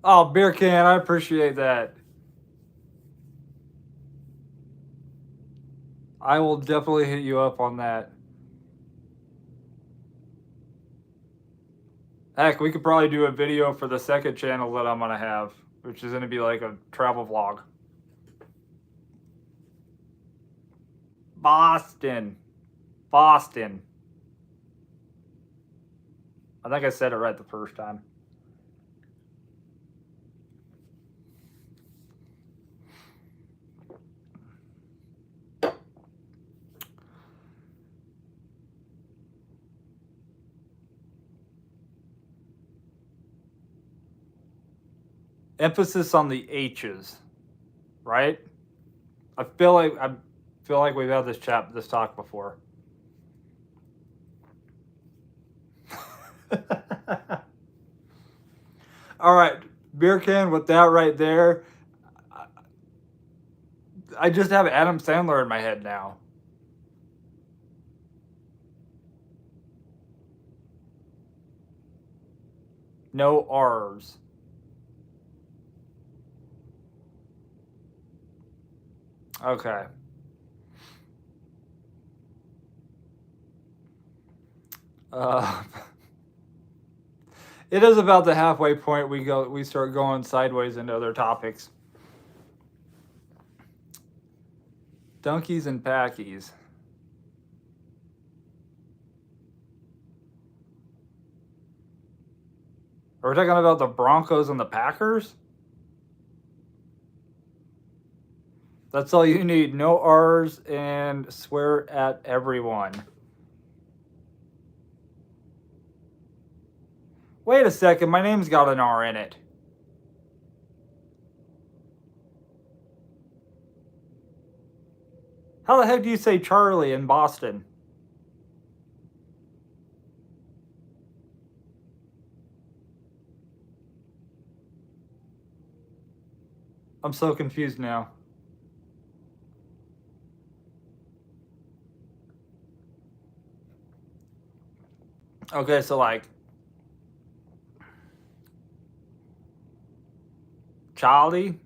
Oh, beer can. I appreciate that. I will definitely hit you up on that. Heck, we could probably do a video for the second channel that I'm gonna have, which is gonna be like a travel vlog. Boston. Boston. I think I said it right the first time. Emphasis on the H's, right? I feel like we've had this talk before. All right, beer can with that right there. I just have Adam Sandler in my head now. No R's. Okay. It is about the halfway point we start going sideways into other topics. Donkeys and Packies. Are we talking about the Broncos and the Packers? That's all you need. No R's and swear at everyone. Wait a second, my name's got an R in it. How the heck do you say Charlie in Boston? I'm so confused now. Okay, so like Charlie.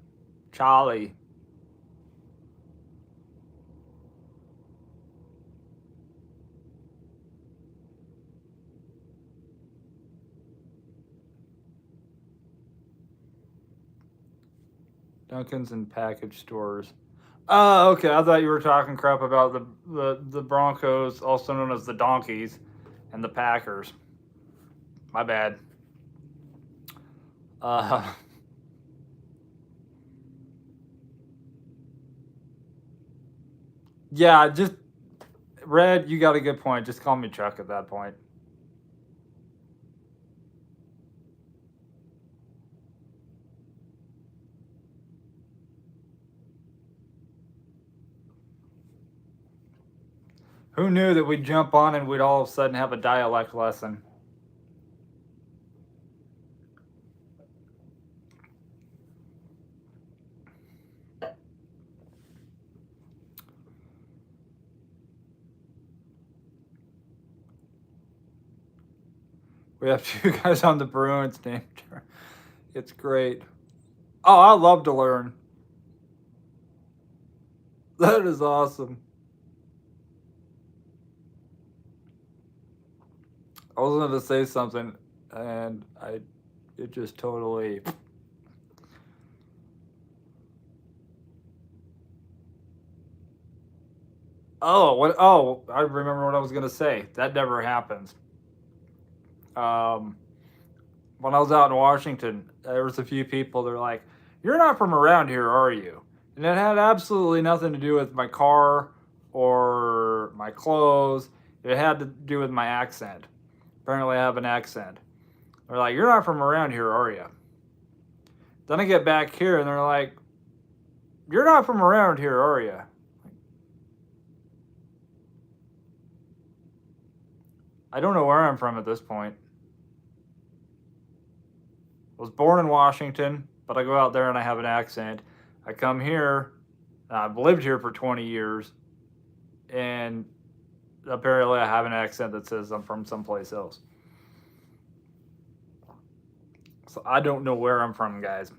Dunkin's and package stores. Oh, okay. I thought you were talking crap about the Broncos, also known as the Donkeys, and the Packers. My bad. Yeah, just Red, you got a good point. Just call me Chuck at that point. Who knew that we'd jump on and we'd all of a sudden have a dialect lesson? We have 2 guys on the Bruins named. It's great. Oh, I love to learn. That is awesome. I was going to say something, and it just totally. Oh, what? Oh, I remember what I was going to say. That never happens. When I was out in Washington, there was a few people. They're like, "You're not from around here, are you?" And it had absolutely nothing to do with my car or my clothes. It had to do with my accent. Apparently, I have an accent. They're like, "You're not from around here, are you?" Then I get back here, and they're like, "You're not from around here, are you?" I don't know where I'm from at this point. I was born in Washington. but I go out there and I have an accent. I come here, I've lived here for 20 years, and apparently I have an accent that says I'm from someplace else. So I don't know where I'm from, guys.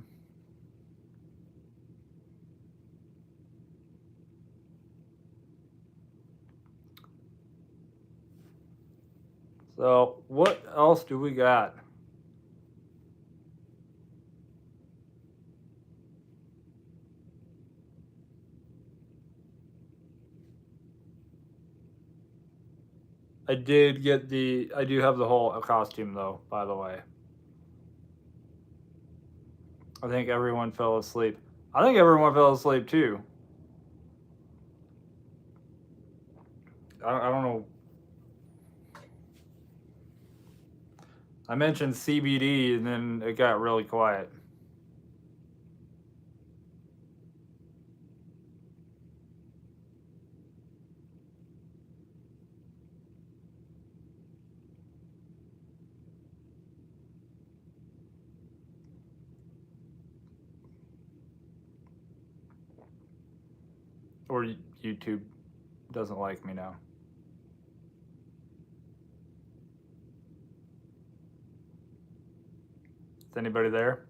So what else do we got? I do have the whole costume though, by the way. I think everyone fell asleep. I think everyone fell asleep too. I don't know. I mentioned CBD and then it got really quiet. Or YouTube doesn't like me now. Is anybody there?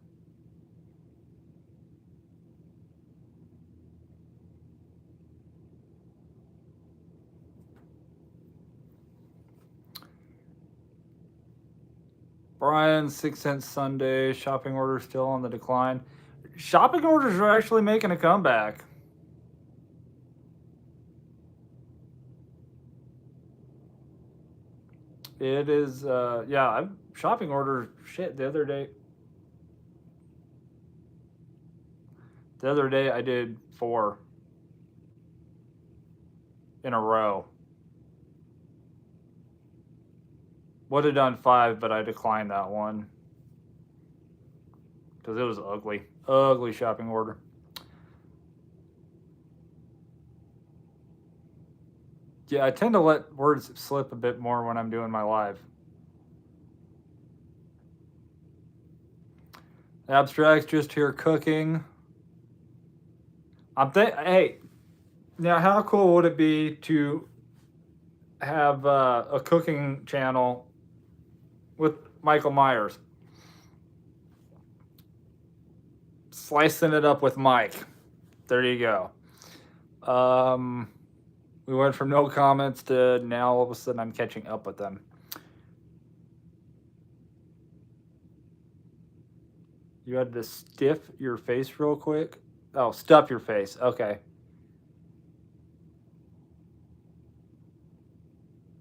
Brian, 6 cents Sunday. Shopping orders still on the decline. Shopping orders are actually making a comeback. It is, yeah, shopping orders, shit, the other day I did 4 in a row. Would have done 5, but I declined that one because it was ugly shopping order. Yeah, I tend to let words slip a bit more when I'm doing my live. Abstract's just here cooking. Hey, now how cool would it be to have a cooking channel with Michael Myers? Slicing it up with Mike. There you go. We went from no comments to now all of a sudden I'm catching up with them. You had to stiff your face real quick? Oh, stuff your face. Okay.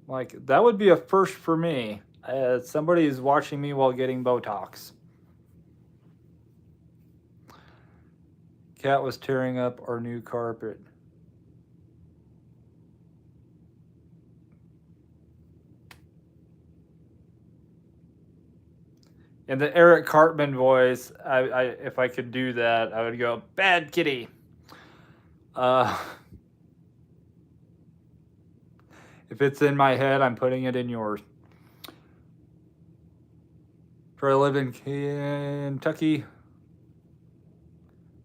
Like, that would be a first for me. Somebody is watching me while getting Botox. Cat was tearing up our new carpet. In the Eric Cartman voice, if I could do that, I would go, bad kitty. If it's in my head, I'm putting it in yours. I live in Kentucky.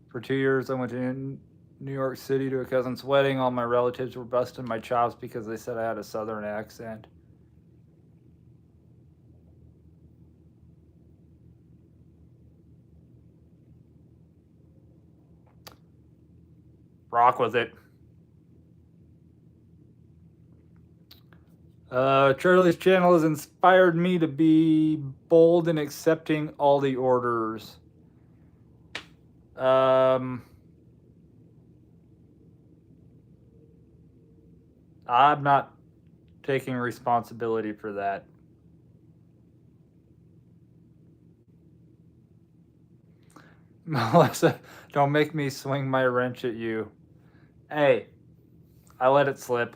For 2 years, I went to New York City to a cousin's wedding. All my relatives were busting my chops because they said I had a southern accent. Rock with it. Charlie's channel has inspired me to be bold in accepting all the orders. I'm not taking responsibility for that. Melissa, don't make me swing my wrench at you. Hey, I let it slip.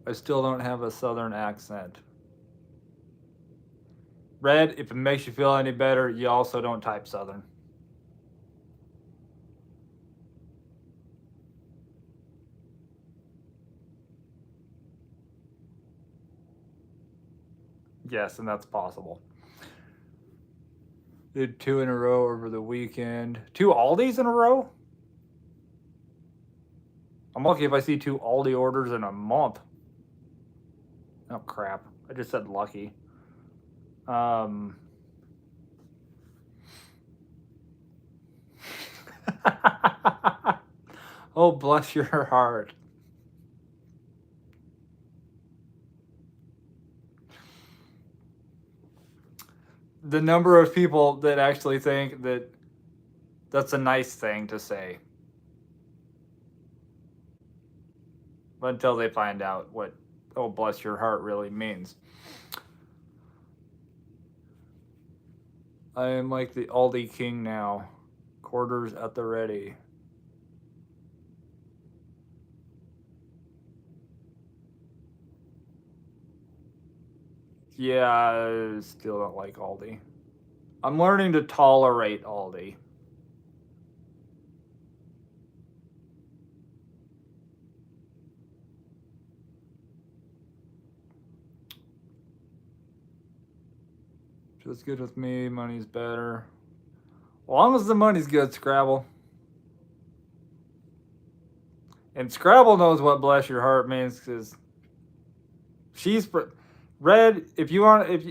I still don't have a southern accent. Red, if it makes you feel any better, you also don't type southern. Yes, and that's possible. Did 2 in a row over the weekend. 2 Aldis in a row? I'm lucky if I see 2 Aldi orders in a month. Oh, crap. I just said lucky. Oh, bless your heart. The number of people that actually think that that's a nice thing to say. Until they find out what, oh, bless your heart really means. I am like the Aldi king now. Quarters at the ready. Yeah, I still don't like Aldi. I'm learning to tolerate Aldi. Just good with me, money's better. As long as the money's good, Scrabble. And Scrabble knows what bless your heart means because she's Red. If you want, if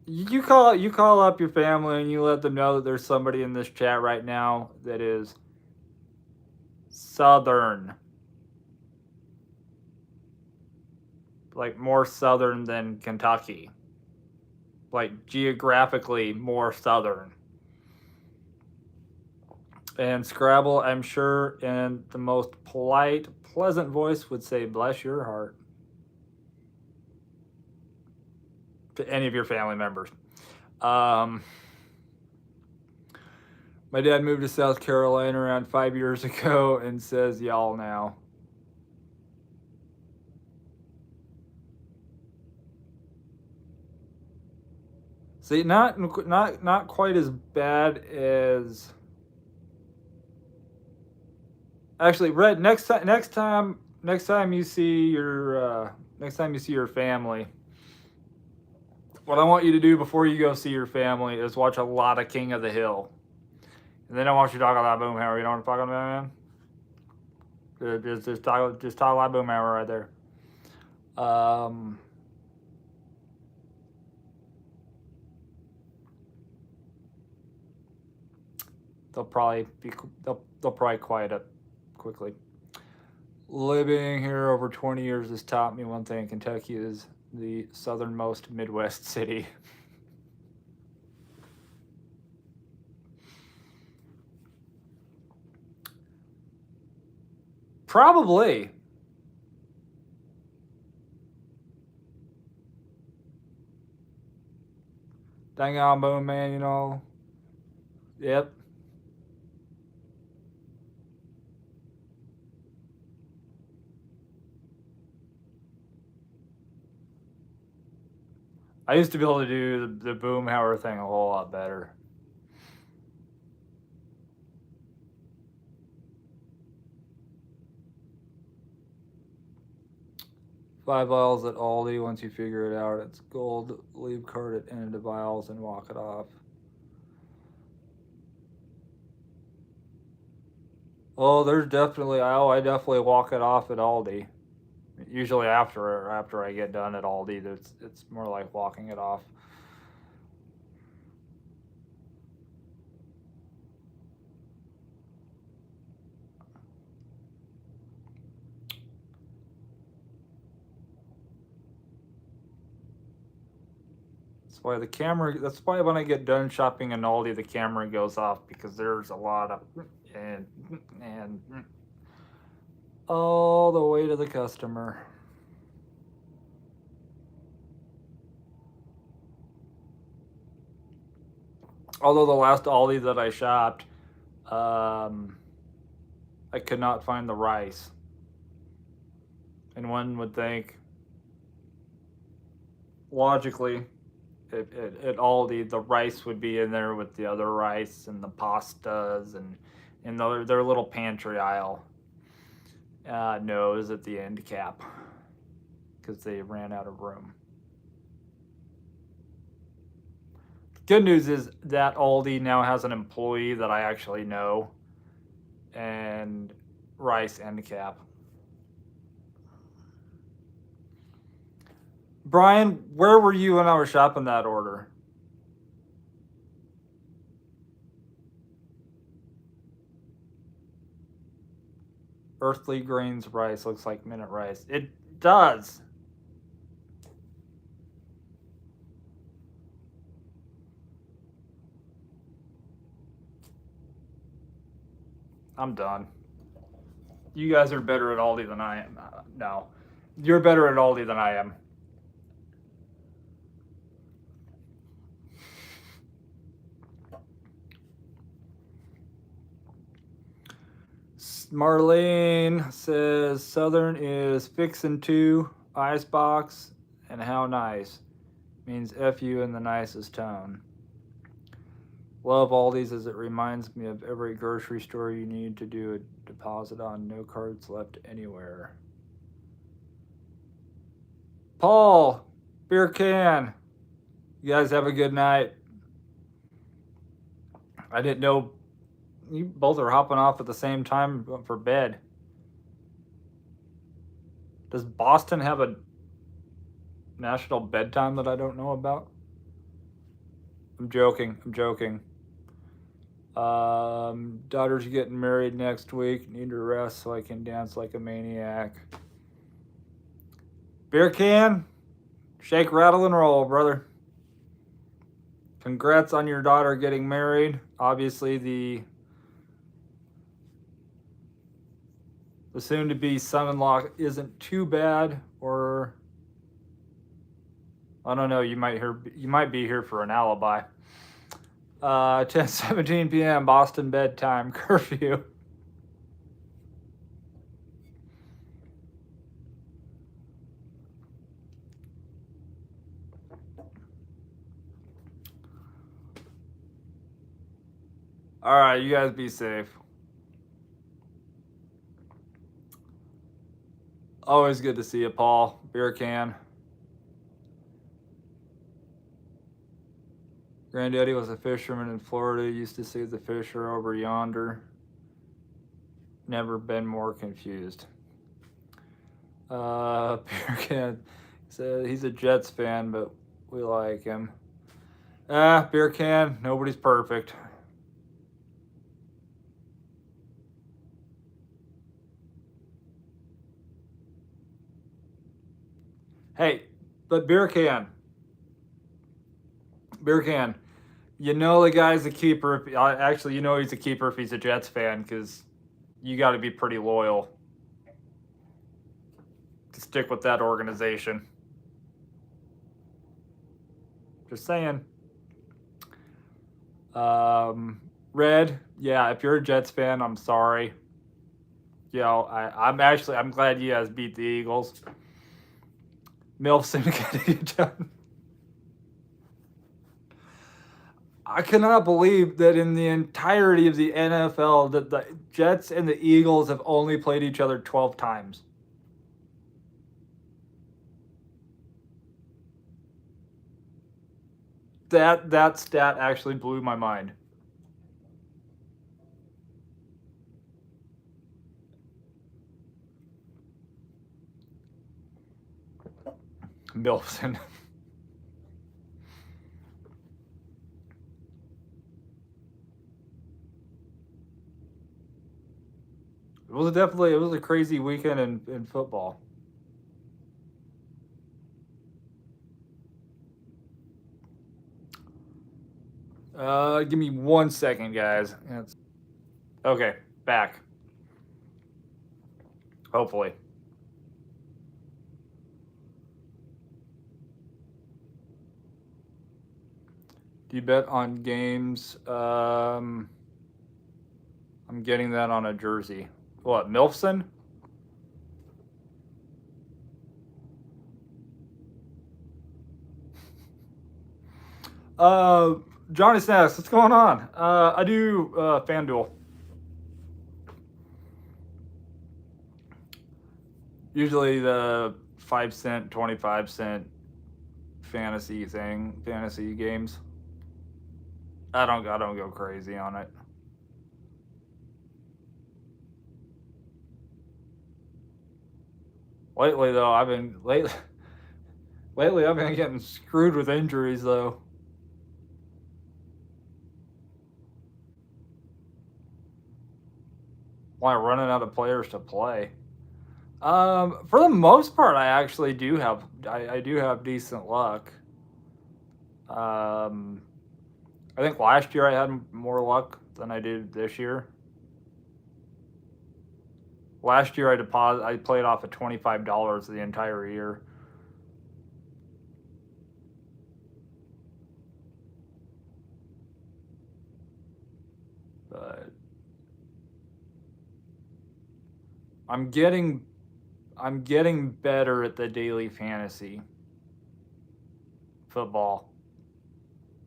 you call up your family and you let them know that there's somebody in this chat right now that is Southern, like more Southern than Kentucky, like geographically more Southern. And Scrabble, I'm sure, in the most polite, pleasant voice, would say, bless your heart. To any of your family members. My dad moved to South Carolina around 5 years ago and says, y'all now. See, not quite as bad as. Actually, Red. Next time you see your family, what I want you to do before you go see your family is watch a lot of King of the Hill, and then I want you to talk about Boomhauer. You know what I'm talking about, man? Just talk about Boomhauer right there. They'll probably quiet up quickly. Living here over 20 years has taught me one thing: Kentucky is the southernmost Midwest city. Probably. Dang on, boom, man, you know. Yep. I used to be able to do the Boomhauer thing a whole lot better. $5 at Aldi. Once you figure it out, it's gold. Leave cart it into vials and walk it off. Oh, there's definitely. I definitely walk it off at Aldi. Usually after I get done at Aldi, it's more like walking it off. That's why when I get done shopping in Aldi, the camera goes off because there's a lot of and all the way to the customer. Although the last Aldi that I shopped, I could not find the rice. And one would think, logically, at Aldi, the rice would be in there with the other rice and the pastas and in their little pantry aisle. No, it was at the end cap because they ran out of room. Good news is that Aldi now has an employee that I actually know, and rice end cap. Brian, where were you when I was shopping that order? Earthly Grains rice looks like minute rice. It does. I'm done. You guys are better at Aldi than I am. No. You're better at Aldi than I am. Marlene says Southern is fixin' to icebox, and how nice. Means F you in the nicest tone. Love Aldi's as it reminds me of every grocery store you need to do a deposit on. No cards left anywhere. Paul, beer can. You guys have a good night. I didn't know you both are hopping off at the same time for bed. Does Boston have a national bedtime that I don't know about? I'm joking. Daughter's getting married next week. Need to rest so I can dance like a maniac. Beer can, shake, rattle, and roll, brother. Congrats on your daughter getting married. Obviously, the soon-to-be son-in-law isn't too bad, or I don't know. You might be here for an alibi. 10:17 p.m. Boston bedtime curfew. All right, you guys be safe. Always good to see you, Paul. Beer can. Granddaddy was a fisherman in Florida. Used to see the fish are over yonder. Never been more confused. Beer can said he's a Jets fan, but we like him. Beer can. Nobody's perfect. Hey, but beer can. You know the guy's a keeper. Actually, you know he's a keeper if he's a Jets fan, because you got to be pretty loyal to stick with that organization. Just saying. Red, yeah, if you're a Jets fan, I'm sorry. You know, I'm glad you guys beat the Eagles. Milf's getting it done. I cannot believe that in the entirety of the NFL that the Jets and the Eagles have only played each other 12 times. That stat actually blew my mind. Milfson. It was a crazy weekend in football. Give me 1 second, guys. Okay, back. Hopefully. Do you bet on games? I'm getting that on a jersey. What, Milfson? Johnny Snacks, what's going on? I do FanDuel. Usually the 5 cent, 25 cent fantasy games. I don't go crazy on it. Lately though, lately I've been getting screwed with injuries though. Like running out of players to play. For the most part, I actually do have I do have decent luck. Um, I think last year I had more luck than I did this year. Last year I played off of $25 the entire year. But I'm getting better at the daily fantasy football.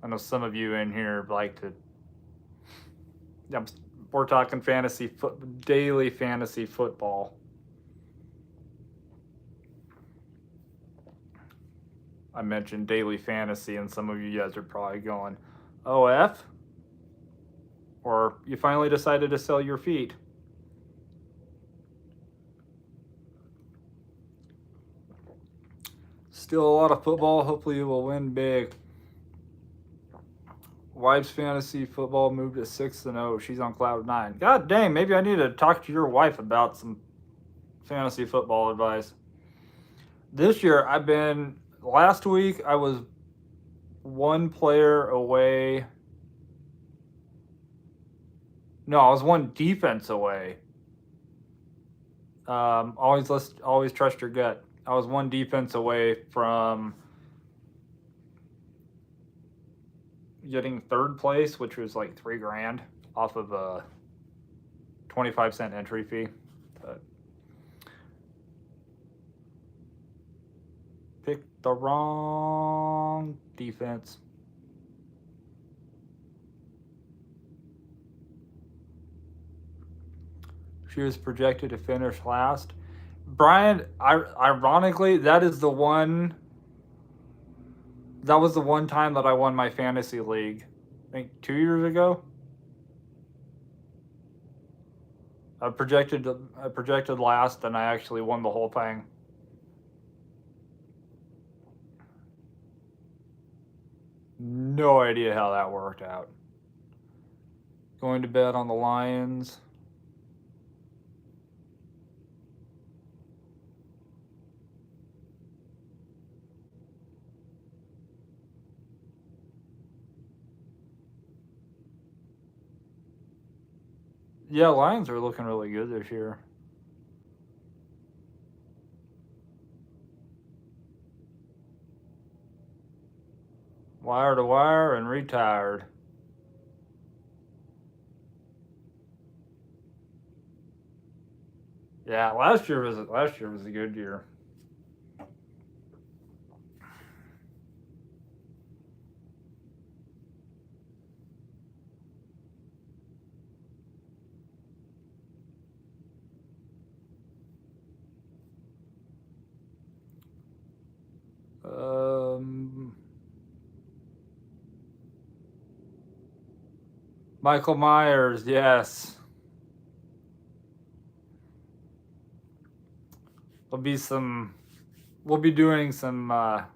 I know some of you in here like to. We're talking daily fantasy football. I mentioned daily fantasy, and some of you guys are probably going, "OF," or you finally decided to sell your feet. Still a lot of football. Hopefully, you will win big. Wife's fantasy football moved to 6-0. She's on cloud 9. God dang, maybe I need to talk to your wife about some fantasy football advice. This year, last week, I was one player away. No, I was one defense away. Always trust your gut. I was one defense away from getting third place, which was like $3,000 off of a 25-cent entry fee. But picked the wrong defense. She was projected to finish last. Brian, ironically, that was the one time that I won my fantasy league. I think 2 years ago. I projected last, and I actually won the whole thing. No idea how that worked out. Going to bed on the Lions. Yeah, Lions are looking really good this year. Wire to wire and retired. Yeah, last year was a good year. Michael Myers, yes. We'll be doing some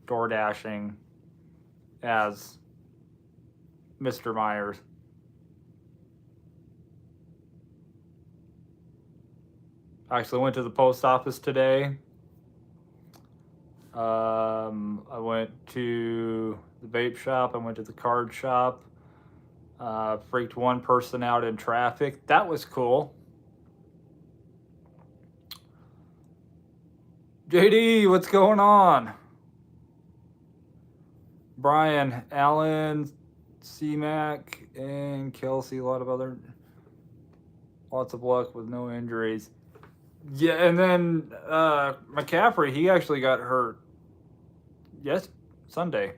door dashing as Mr. Myers. I actually went to the post office today. I went to the vape shop. I went to the card shop. Freaked one person out in traffic. That was cool. JD, what's going on? Brian, Allen, C-Mac, and Kelsey. Lots of luck with no injuries. Yeah, and then McCaffrey, he actually got hurt. Yes, Sunday.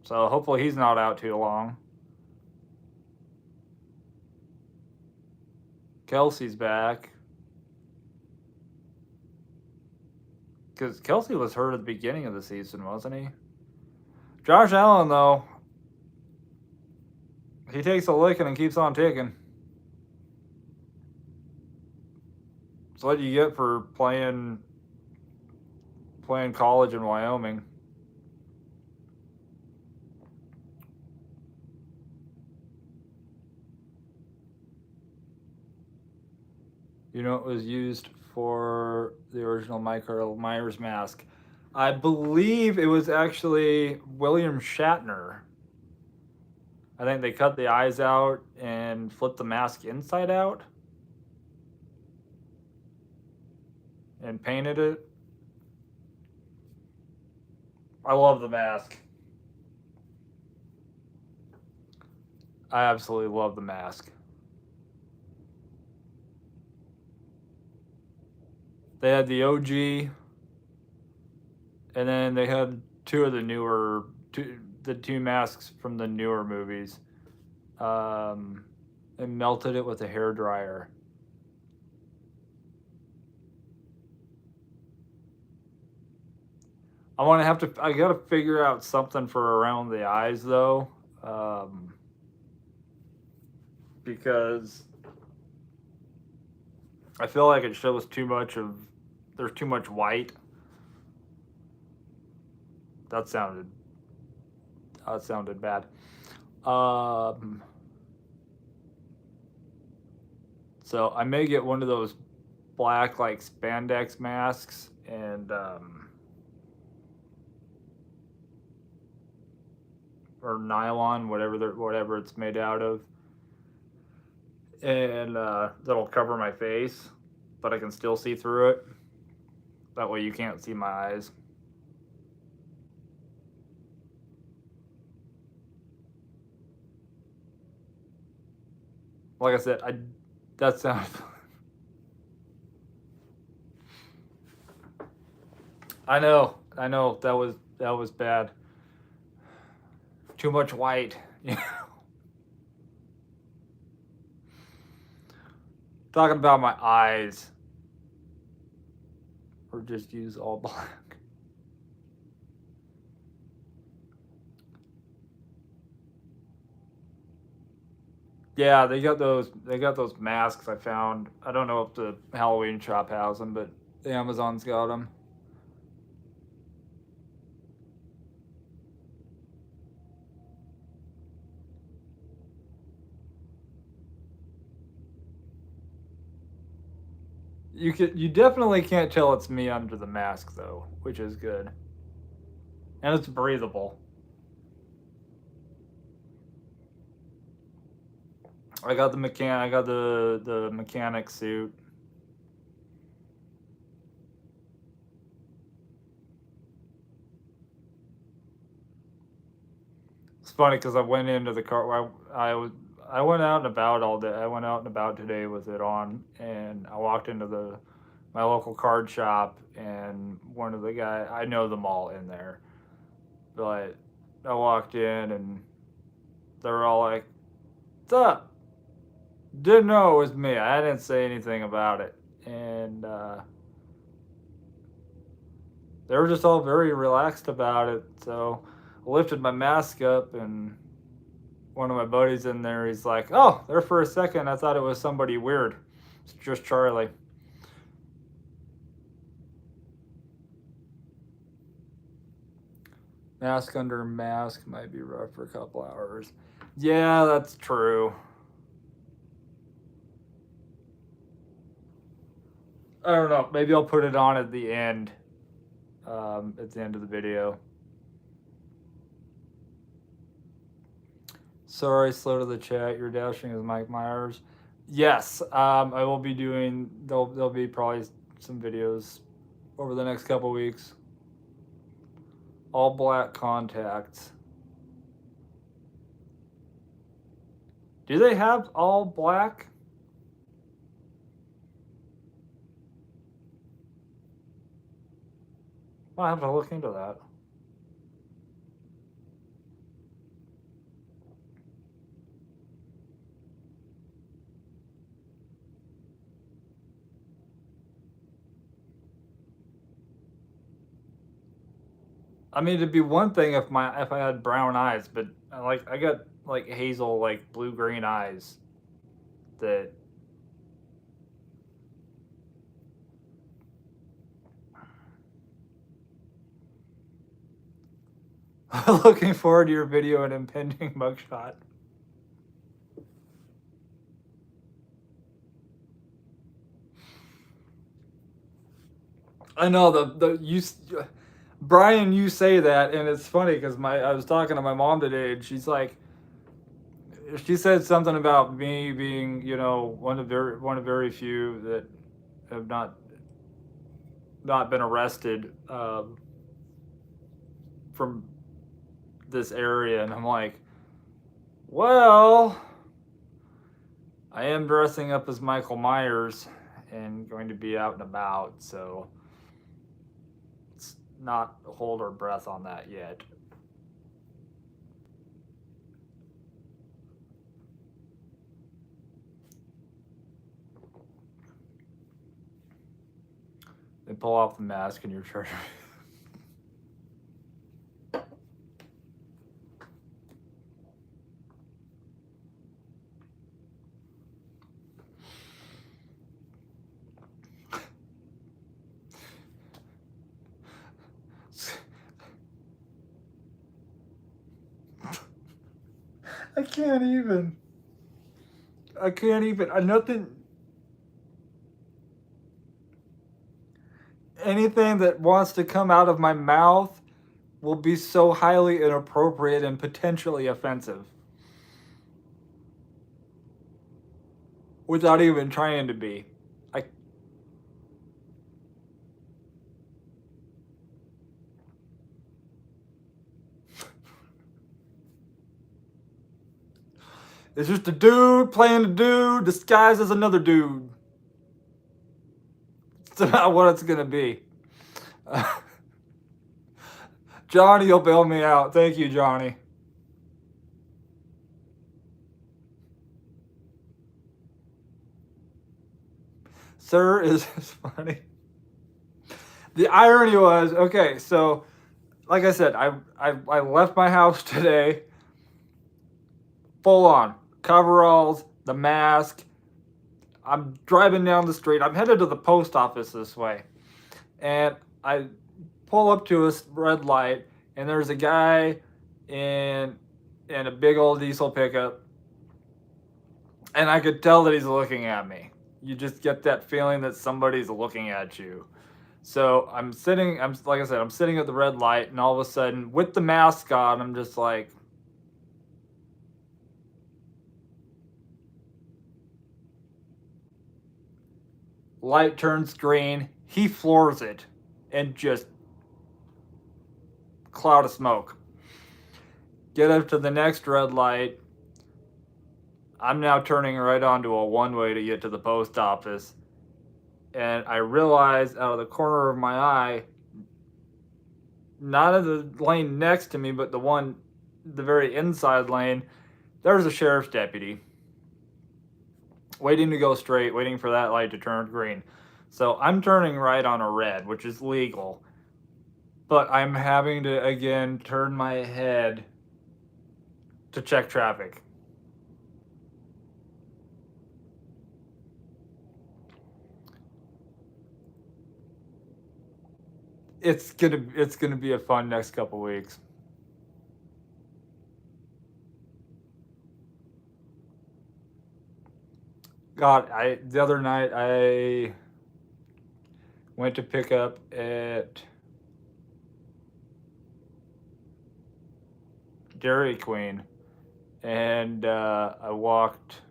So hopefully he's not out too long. Kelsey's back. because Kelsey was hurt at the beginning of the season, wasn't he? Josh Allen, though, he takes a licking and keeps on ticking. It's what you get for playing college in Wyoming. You know, it was used for the original Michael Myers mask. I believe it was actually William Shatner. I think they cut the eyes out and flipped the mask inside out and painted it. I love the mask. I absolutely love the mask. They had the OG, and then they had two of the two masks from the newer movies. And melted it with a hairdryer. I gotta figure out something for around the eyes though, because I feel like it shows there's too much white. That sounded bad. So I may get one of those black like spandex masks and or nylon, whatever it's made out of, and that'll cover my face, but I can still see through it. That way you can't see my eyes. Like I said, that sounds. I know that was bad. Too much white, you know. Talking about my eyes, or just use all black. Yeah, they got those masks I found. I don't know if the Halloween shop has them, but Amazon's got them. You definitely can't tell it's me under the mask though, which is good. And it's breathable. I got the mechanic suit. It's funny because I went into the car. I went out and about all day. I went out and about today with it on, and I walked into my local card shop, and one of the guys, I know them all in there, but I walked in and they were all like, "What's up?" Didn't know it was me. I didn't say anything about it, and they were just all very relaxed about it. So I lifted my mask up, and one of my buddies in there, he's like, "Oh, there for a second, I thought it was somebody weird. It's just Charlie." Mask under mask might be rough for a couple hours. Yeah, that's true. I don't know. Maybe I'll put it on at the end of the video. Sorry, slow to the chat. You're dashing as Mike Myers. Yes, I will be doing. There'll be probably some videos over the next couple weeks. All black contacts. Do they have all black? I'll have to look into that. I mean, it'd be one thing if I had brown eyes, but I got like hazel, like blue green eyes that looking forward to your video and impending mugshot. I know Brian, you say that, and it's funny because I was talking to my mom today, and she said something about me being, one of very few that have not been arrested from this area, and I'm like, well, I am dressing up as Michael Myers and going to be out and about, so let's not hold our breath on that yet. They pull off the mask and you're charged. I can't even. Nothing. Anything that wants to come out of my mouth will be so highly inappropriate and potentially offensive. Without even trying to be. It's just a dude playing a dude disguised as another dude. It's about what it's gonna be. Johnny will bail me out. Thank you, Johnny. Sir is funny. The irony was, okay, so like I said, I left my house today full on coveralls, the mask. I'm driving down the street. I'm headed to the post office this way, and I pull up to a red light, and there's a guy in a big old diesel pickup, and I could tell that he's looking at me. You just get that feeling that somebody's looking at you. So I'm sitting at the red light, and all of a sudden, with the mask on, I'm just like, light turns green, he floors it, and just cloud of smoke. Get up to the next red light. I'm now turning right onto a one-way to get to the post office. And I realize out of the corner of my eye, not in the lane next to me, but the very inside lane, there's a sheriff's deputy waiting to go straight, waiting for that light to turn green. So I'm turning right on a red, which is legal, but I'm having to again turn my head to check traffic. It's gonna be a fun next couple weeks. God, the other night I went to pick up at Dairy Queen, and I walked.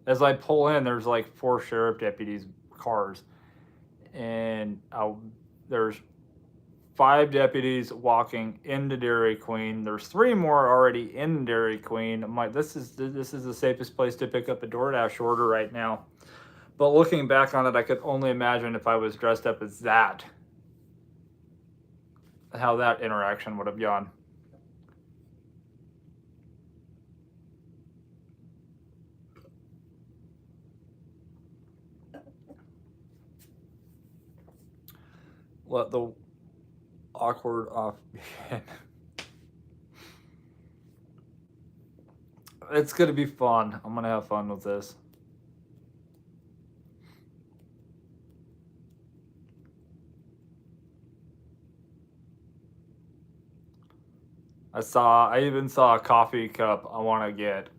As I pull in, there's like 4 sheriff deputies' cars, and there's 5 deputies walking into Dairy Queen. There's 3 more already in Dairy Queen. I'm like, this is the safest place to pick up a DoorDash order right now. But looking back on it, I could only imagine if I was dressed up as that, how that interaction would have gone. Awkward off. It's gonna be fun. I'm gonna have fun with this. I even saw a coffee cup I want to get.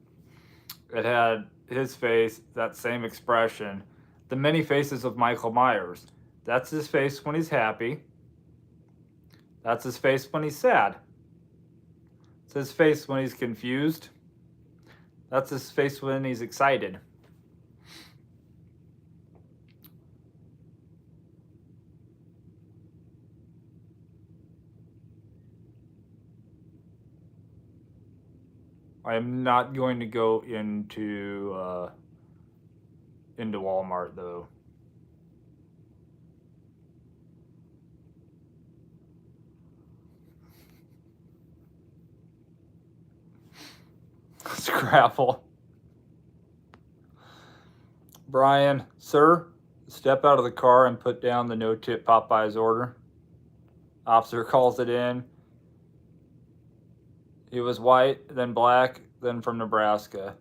It had his face, that same expression. The many faces of Michael Myers. That's his face when he's happy. That's his face when he's sad. It's his face when he's confused. That's his face when he's excited. I am not going to go into Walmart though. Scrapple. Brian, sir, step out of the car and put down the no-tip Popeyes order. Officer calls it in. He was white, then black, then from Nebraska.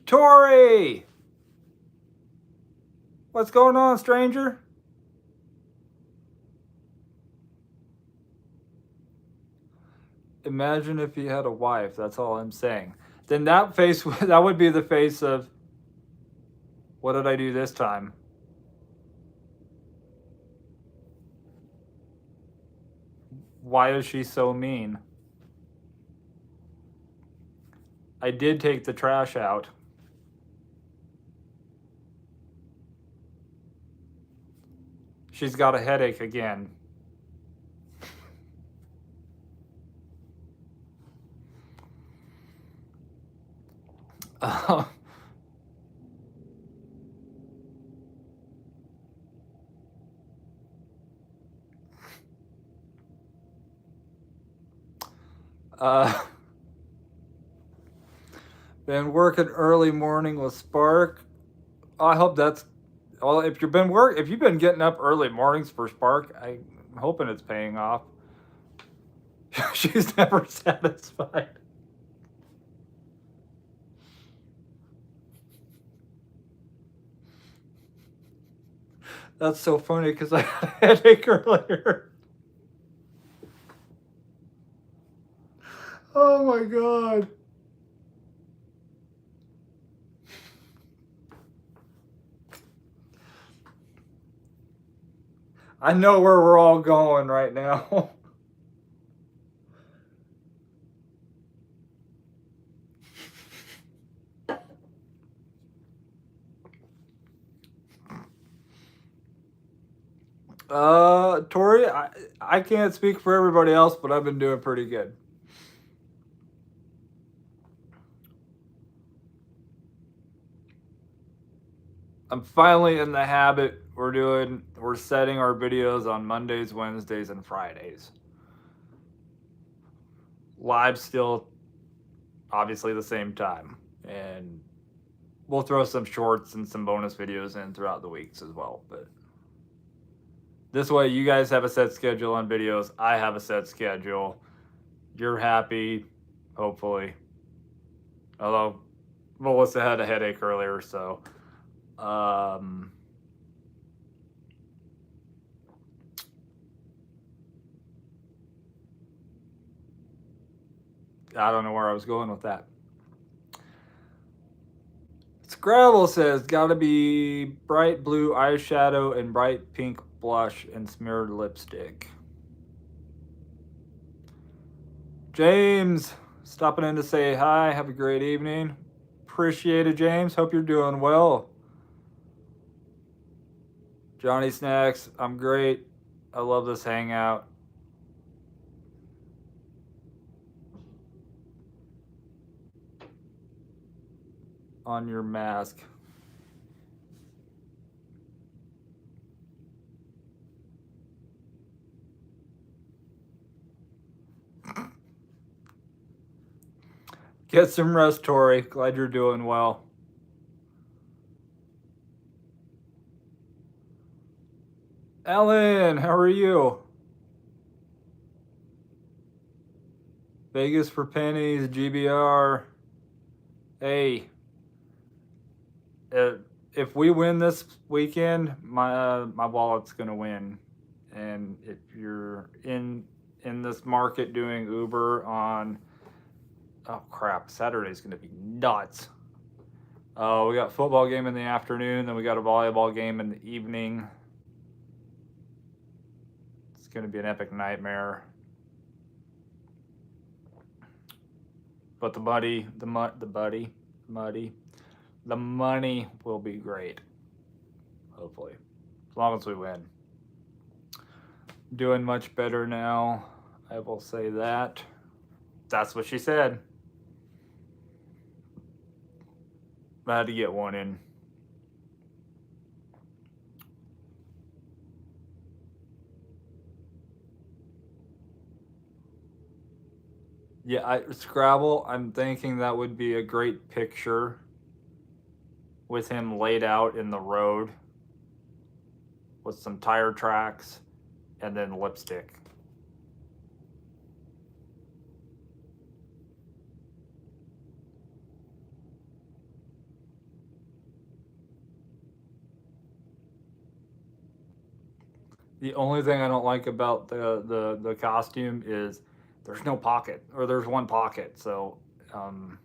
Tori! What's going on, stranger? Imagine if he had a wife, that's all I'm saying. Then that face, that would be the face of, what did I do this time? Why is she so mean? I did take the trash out. She's got a headache again. Been working early morning with Spark. I hope that's well. If you've been getting up early mornings for Spark, I'm hoping it's paying off. She's never satisfied. That's so funny because I had a headache earlier. Oh my god. I know where we're all going right now. Tori, I can't speak for everybody else, but I've been doing pretty good. I'm finally in the habit. We're setting our videos on Mondays, Wednesdays, and Fridays. Live still obviously the same time. And we'll throw some shorts and some bonus videos in throughout the weeks as well. But this way you guys have a set schedule on videos. I have a set schedule. You're happy, hopefully. Although Melissa had a headache earlier, so I don't know where I was going with that. Scrabble says, gotta be bright blue eyeshadow and bright pink blush and smeared lipstick. James, stopping in to say hi. Have a great evening. Appreciate it, James. Hope you're doing well. Johnny Snacks, I'm great. I love this hangout. On your mask. Get some rest, Tori. Glad you're doing well. Ellen, how are you? Vegas for pennies, GBR. Hey, if we win this weekend, my wallet's gonna win. And if you're in this market doing Uber on, oh crap, Saturday's gonna be nuts. We got a football game in the afternoon, then we got a volleyball game in the evening. It's gonna be an epic nightmare. But the money will be great. Hopefully, as long as we win. Doing much better now, I will say that. That's what she said. I had to get one in. Yeah, Scrabble, I'm thinking that would be a great picture with him laid out in the road with some tire tracks and then lipstick. The only thing I don't like about the costume is there's no pocket, or there's one pocket, so and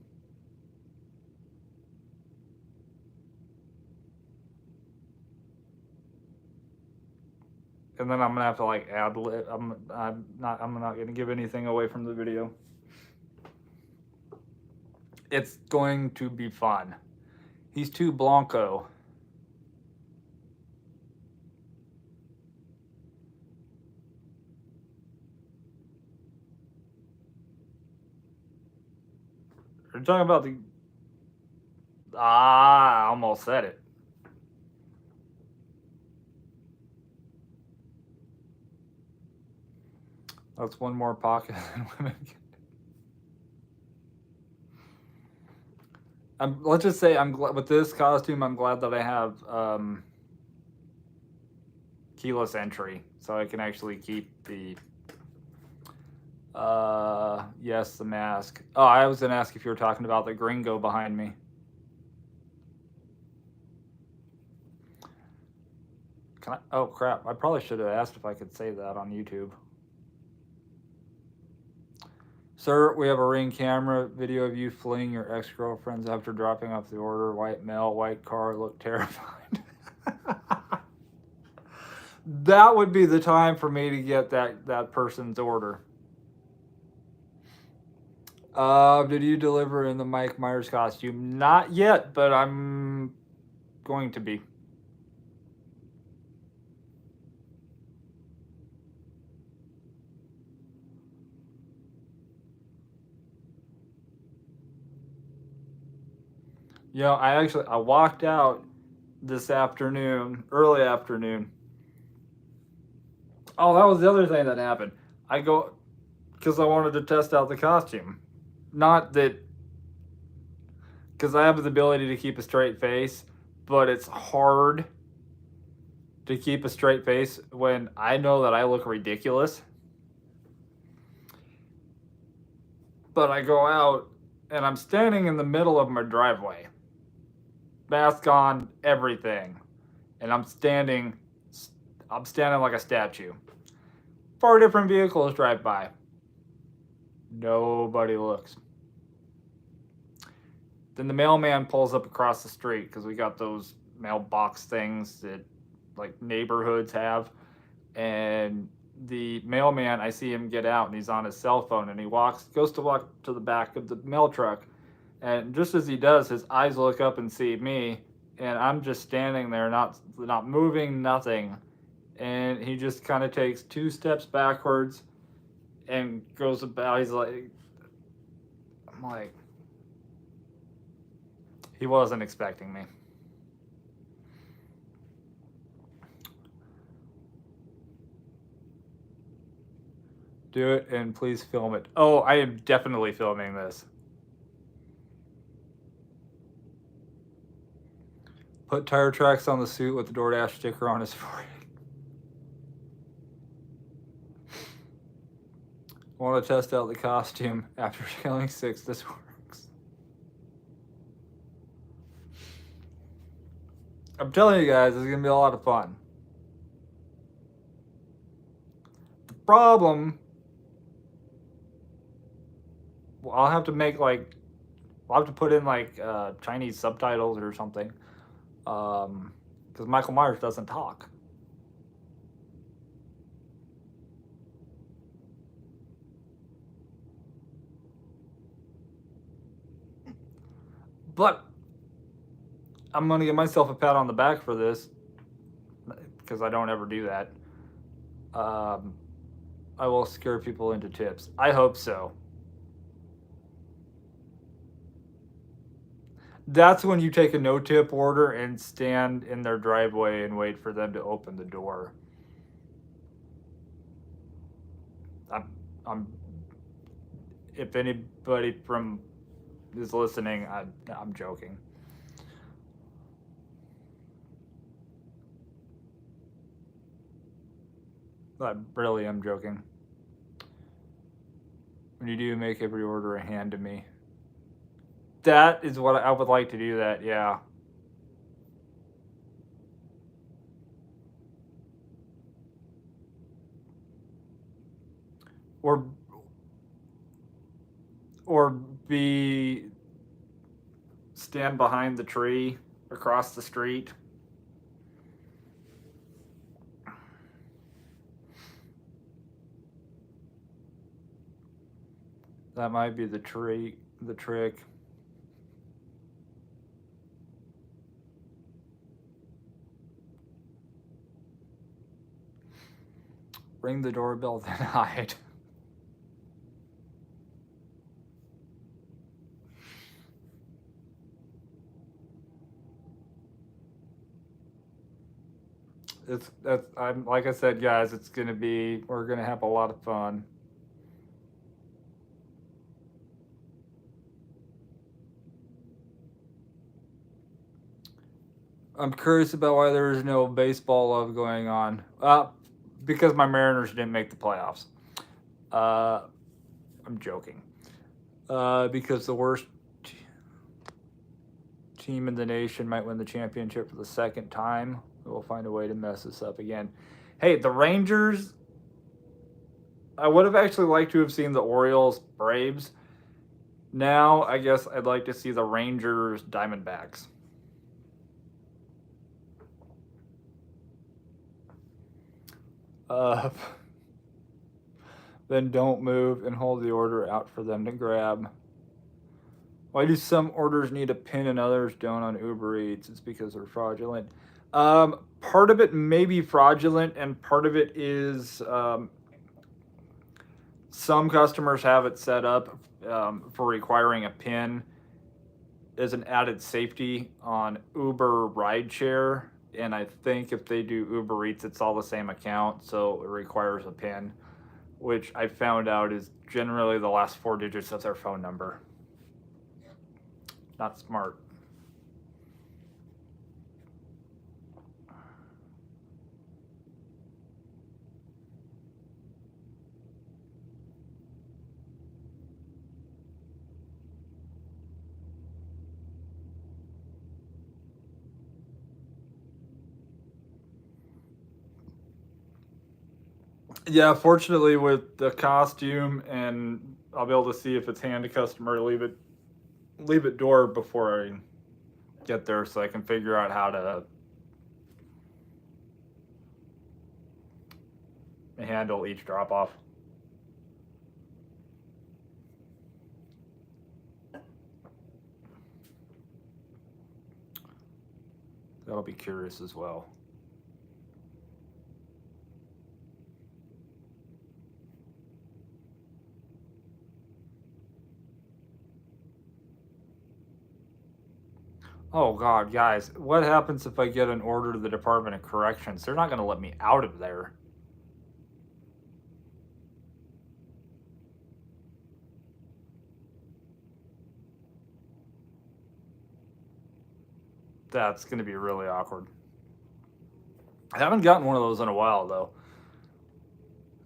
then I'm gonna have to like add lib. I'm not gonna give anything away from the video. It's going to be fun. He's too Blanco. You're talking about the... I almost said it. That's one more pocket than women get. Let's just say I'm glad with this costume. I'm glad that I have keyless entry, so I can actually keep the... yes, the mask. Oh, I was gonna ask if you were talking about the gringo behind me. Can I? Oh crap! I probably should have asked if I could say that on YouTube. Sir, we have a Ring camera video of you fleeing your ex-girlfriends after dropping off the order. White male, white car, look terrified. That would be the time for me to get that person's order. Did you deliver in the Mike Myers costume? Not yet, but I'm going to be. You know, I walked out this afternoon, early afternoon. Oh, that was the other thing that happened. I go, because I wanted to test out the costume. Not that, because I have the ability to keep a straight face, but it's hard to keep a straight face when I know that I look ridiculous. But I go out and I'm standing in the middle of my driveway, mask on, everything, and I'm standing like a statue. 4 different vehicles drive by. Nobody looks. Then the mailman pulls up across the street, because we got those mailbox things that like neighborhoods have, and the mailman, I see him get out and he's on his cell phone, and he goes to walk to the back of the mail truck, and just as he does, his eyes look up and see me, and I'm just standing there, not moving, nothing, and he just kind of takes 2 steps backwards and goes about. He's like, I'm like, he wasn't expecting me. Do it and please film it. Oh, I am definitely filming this. Put tire tracks on the suit with the DoorDash sticker on his forehead. want to test out the costume after killing 6. This works. I'm telling you guys, it's going to be a lot of fun. The problem, well, I'll have to make like, I'll have to put in like Chinese subtitles or something. Because Michael Myers doesn't talk. But I'm going to give myself a pat on the back for this, because I don't ever do that. I will scare people into tips. I hope so. That's when you take a no-tip order and stand in their driveway and wait for them to open the door. I'm if anybody from is listening, I'm joking. I really am joking. When you do make every order a hand to me. That is what I would like to do that, yeah. Or be stand behind the tree across the street. That might be the trick. Ring the doorbell, then hide. I'm like I said, guys, we're gonna have a lot of fun. I'm curious about why there is no baseball love going on. Because my Mariners didn't make the playoffs. I'm joking. Because the worst team in the nation might win the championship for the second time. We'll find a way to mess this up again. Hey, the Rangers. I would have actually liked to have seen the Orioles Braves. Now, I guess I'd like to see the Rangers Diamondbacks. Then don't move and hold the order out for them to grab. Why do some orders need a PIN and others don't on Uber Eats? It's because they're fraudulent. Part of it may be fraudulent, and part of it is some customers have it set up for requiring a PIN as an added safety on Uber rideshare. And I think if they do Uber Eats, it's all the same account, so it requires a PIN, which I found out is generally the last 4 digits of their phone number. Not smart. Yeah, fortunately with the costume, and I'll be able to see if it's hand to customer, leave it door before I get there, so I can figure out how to handle each drop off. That'll be curious as well. Oh God, guys, what happens if I get an order to the Department of Corrections? They're not going to let me out of there. That's going to be really awkward. I haven't gotten one of those in a while, though.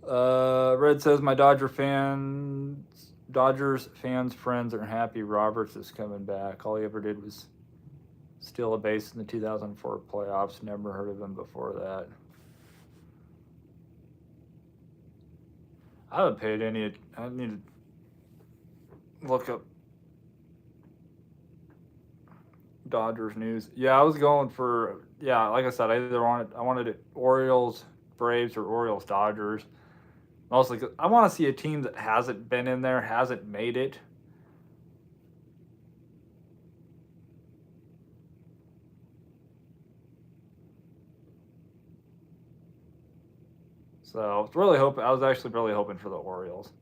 Red says my Dodgers fans friends are happy Roberts is coming back. All he ever did was steal a base in the 2004 playoffs. Never heard of him before that. I haven't paid any. I need to look up Dodgers news. Yeah, I was going for, yeah, like I said, I wanted it Orioles, Braves, or Orioles, Dodgers. Mostly 'cause I want to see a team that hasn't been in there, hasn't made it. So I was actually really hoping for the Orioles.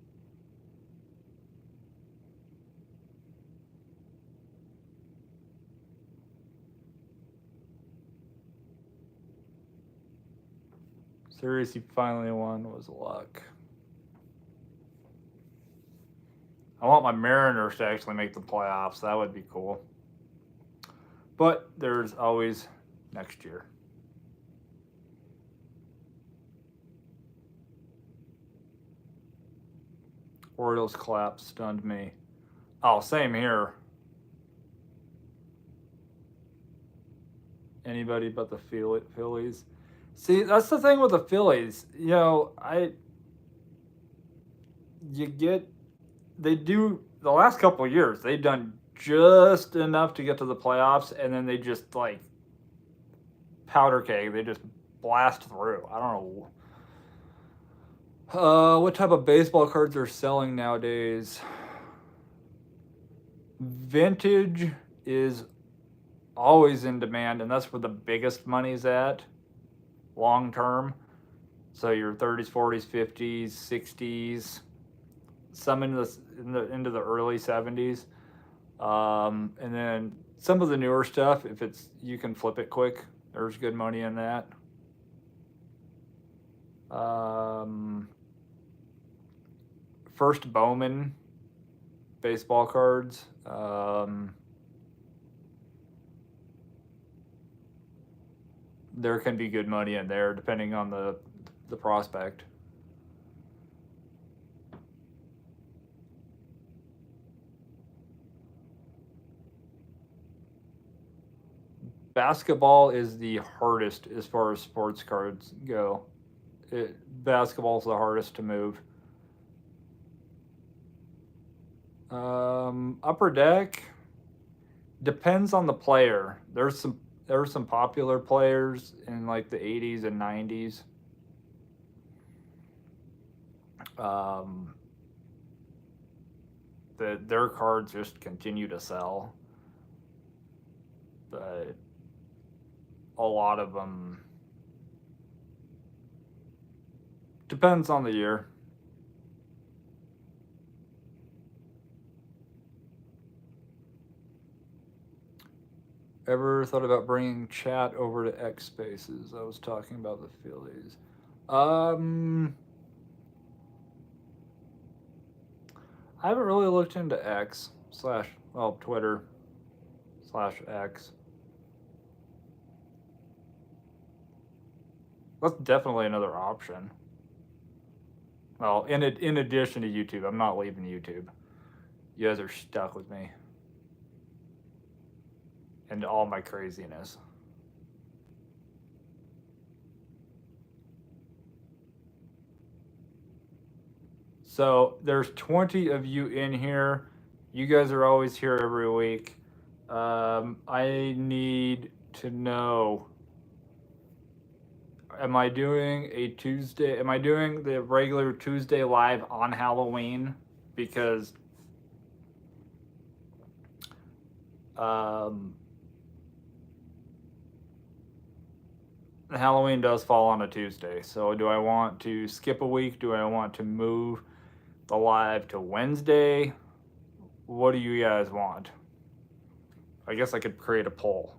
Series he finally won was luck. I want my Mariners to actually make the playoffs. That would be cool. But there's always next year. Orioles collapse stunned me. Oh, same here. Anybody but the Phillies. See, that's the thing with the Phillies. You know, they do the last couple of years. They've done just enough to get to the playoffs, and then they just like powder keg. They just blast through. I don't know. What type of baseball cards are selling nowadays? Vintage is always in demand, and that's where the biggest money's at, long term. So your 30s, 40s, 50s, 60s, some into the early 70s, and then some of the newer stuff. If you can flip it quick, there's good money in that. First Bowman baseball cards. There can be good money in there depending on the prospect. Basketball is the hardest as far as sports cards go. Basketball is the hardest to move. Upper Deck depends on the player. There were some popular players in like the 80s and 90s. Their cards just continue to sell, but a lot of them depends on the year. Ever thought about bringing chat over to X Spaces? I was talking about the Phillies. I haven't really looked into Twitter/X. That's definitely another option. Well, in addition to YouTube, I'm not leaving YouTube. You guys are stuck with me and all my craziness. So there's 20 of you in here. You guys are always here every week. I need to know, am I doing the regular Tuesday live on Halloween? Because Halloween does fall on a Tuesday. So do I want to skip a week? Do I want to move the live to Wednesday? What do you guys want? I guess I could create a poll.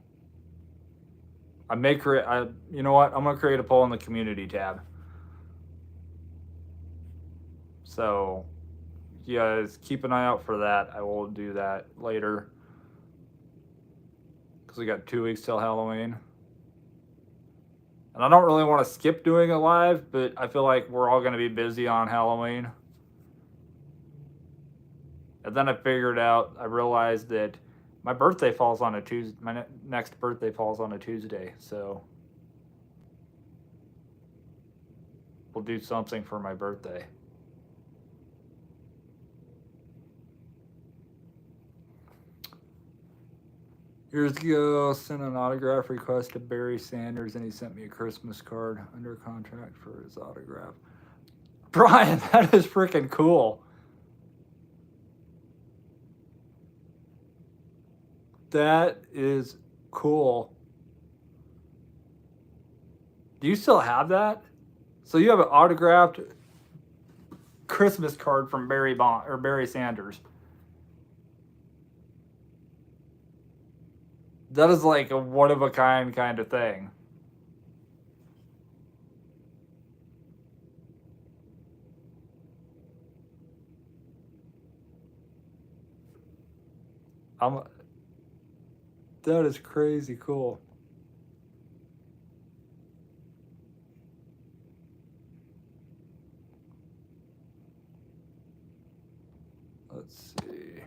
You know what? I'm gonna create a poll in the community tab. So you guys keep an eye out for that. I will do that later because we got 2 weeks till Halloween. And I don't really want to skip doing it live, but I feel like we're all going to be busy on Halloween. And then I realized that my birthday falls on a Tuesday. My next birthday falls on a Tuesday, so we'll do something for my birthday. Years ago, sent an autograph request to Barry Sanders, and he sent me a Christmas card under contract for his autograph. Brian, that is freaking cool. That is cool. Do you still have that? So you have an autographed Christmas card from Barry Sanders. That is like a one of a kind of thing. That is crazy cool. Let's see.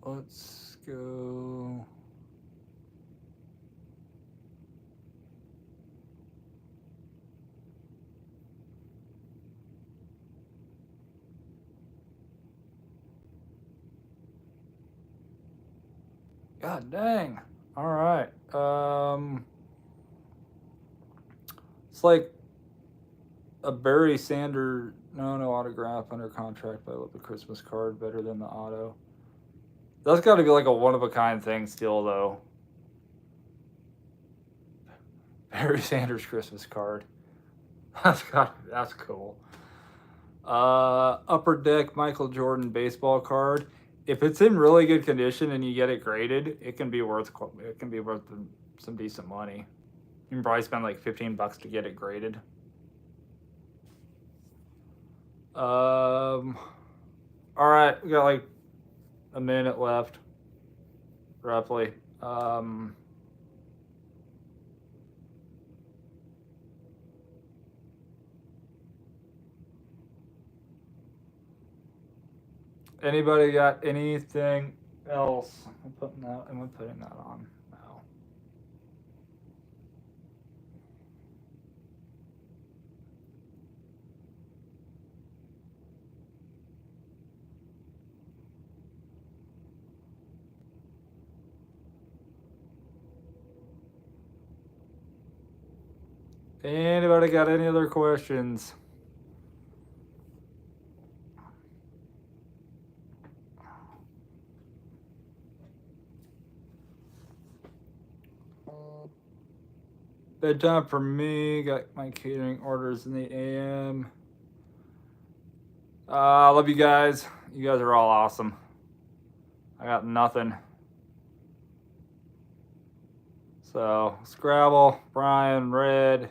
Let's go. God dang. All right. It's like a Barry Sanders, no autograph under contract, but I love the Christmas card better than the auto. That's got to be like a one of a kind thing still, though. Barry Sanders Christmas card. That's cool. Upper Deck Michael Jordan baseball card. If it's in really good condition and you get it graded, it can be worth some decent money. You can probably spend like $15 to get it graded. All right, we got like a minute left, roughly. Anybody got anything else? Am I putting that on? No. Anybody got any other questions? Bedtime for me. Got my catering orders in the AM. Love you guys. You guys are all awesome. I got nothing. So, Scrabble, Brian, Red,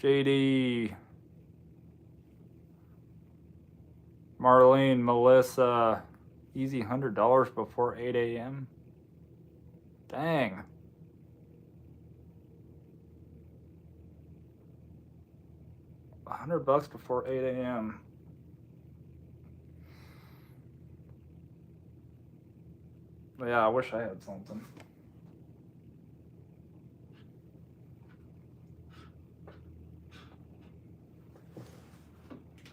JD, Marlene, Melissa, easy $100 before 8 a.m. Dang. $100 before 8 a.m. Yeah, I wish I had something.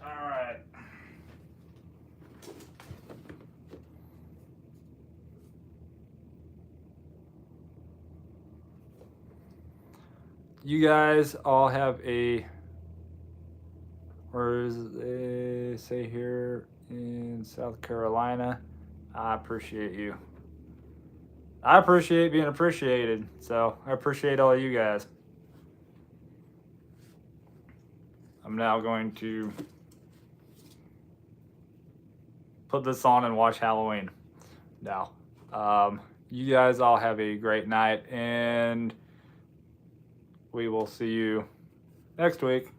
All right. You guys all have a, or is they say here in South Carolina, I appreciate you. I appreciate being appreciated, so I appreciate all of you guys. I'm now going to put this on and watch Halloween. Now, you guys all have a great night, and we will see you next week.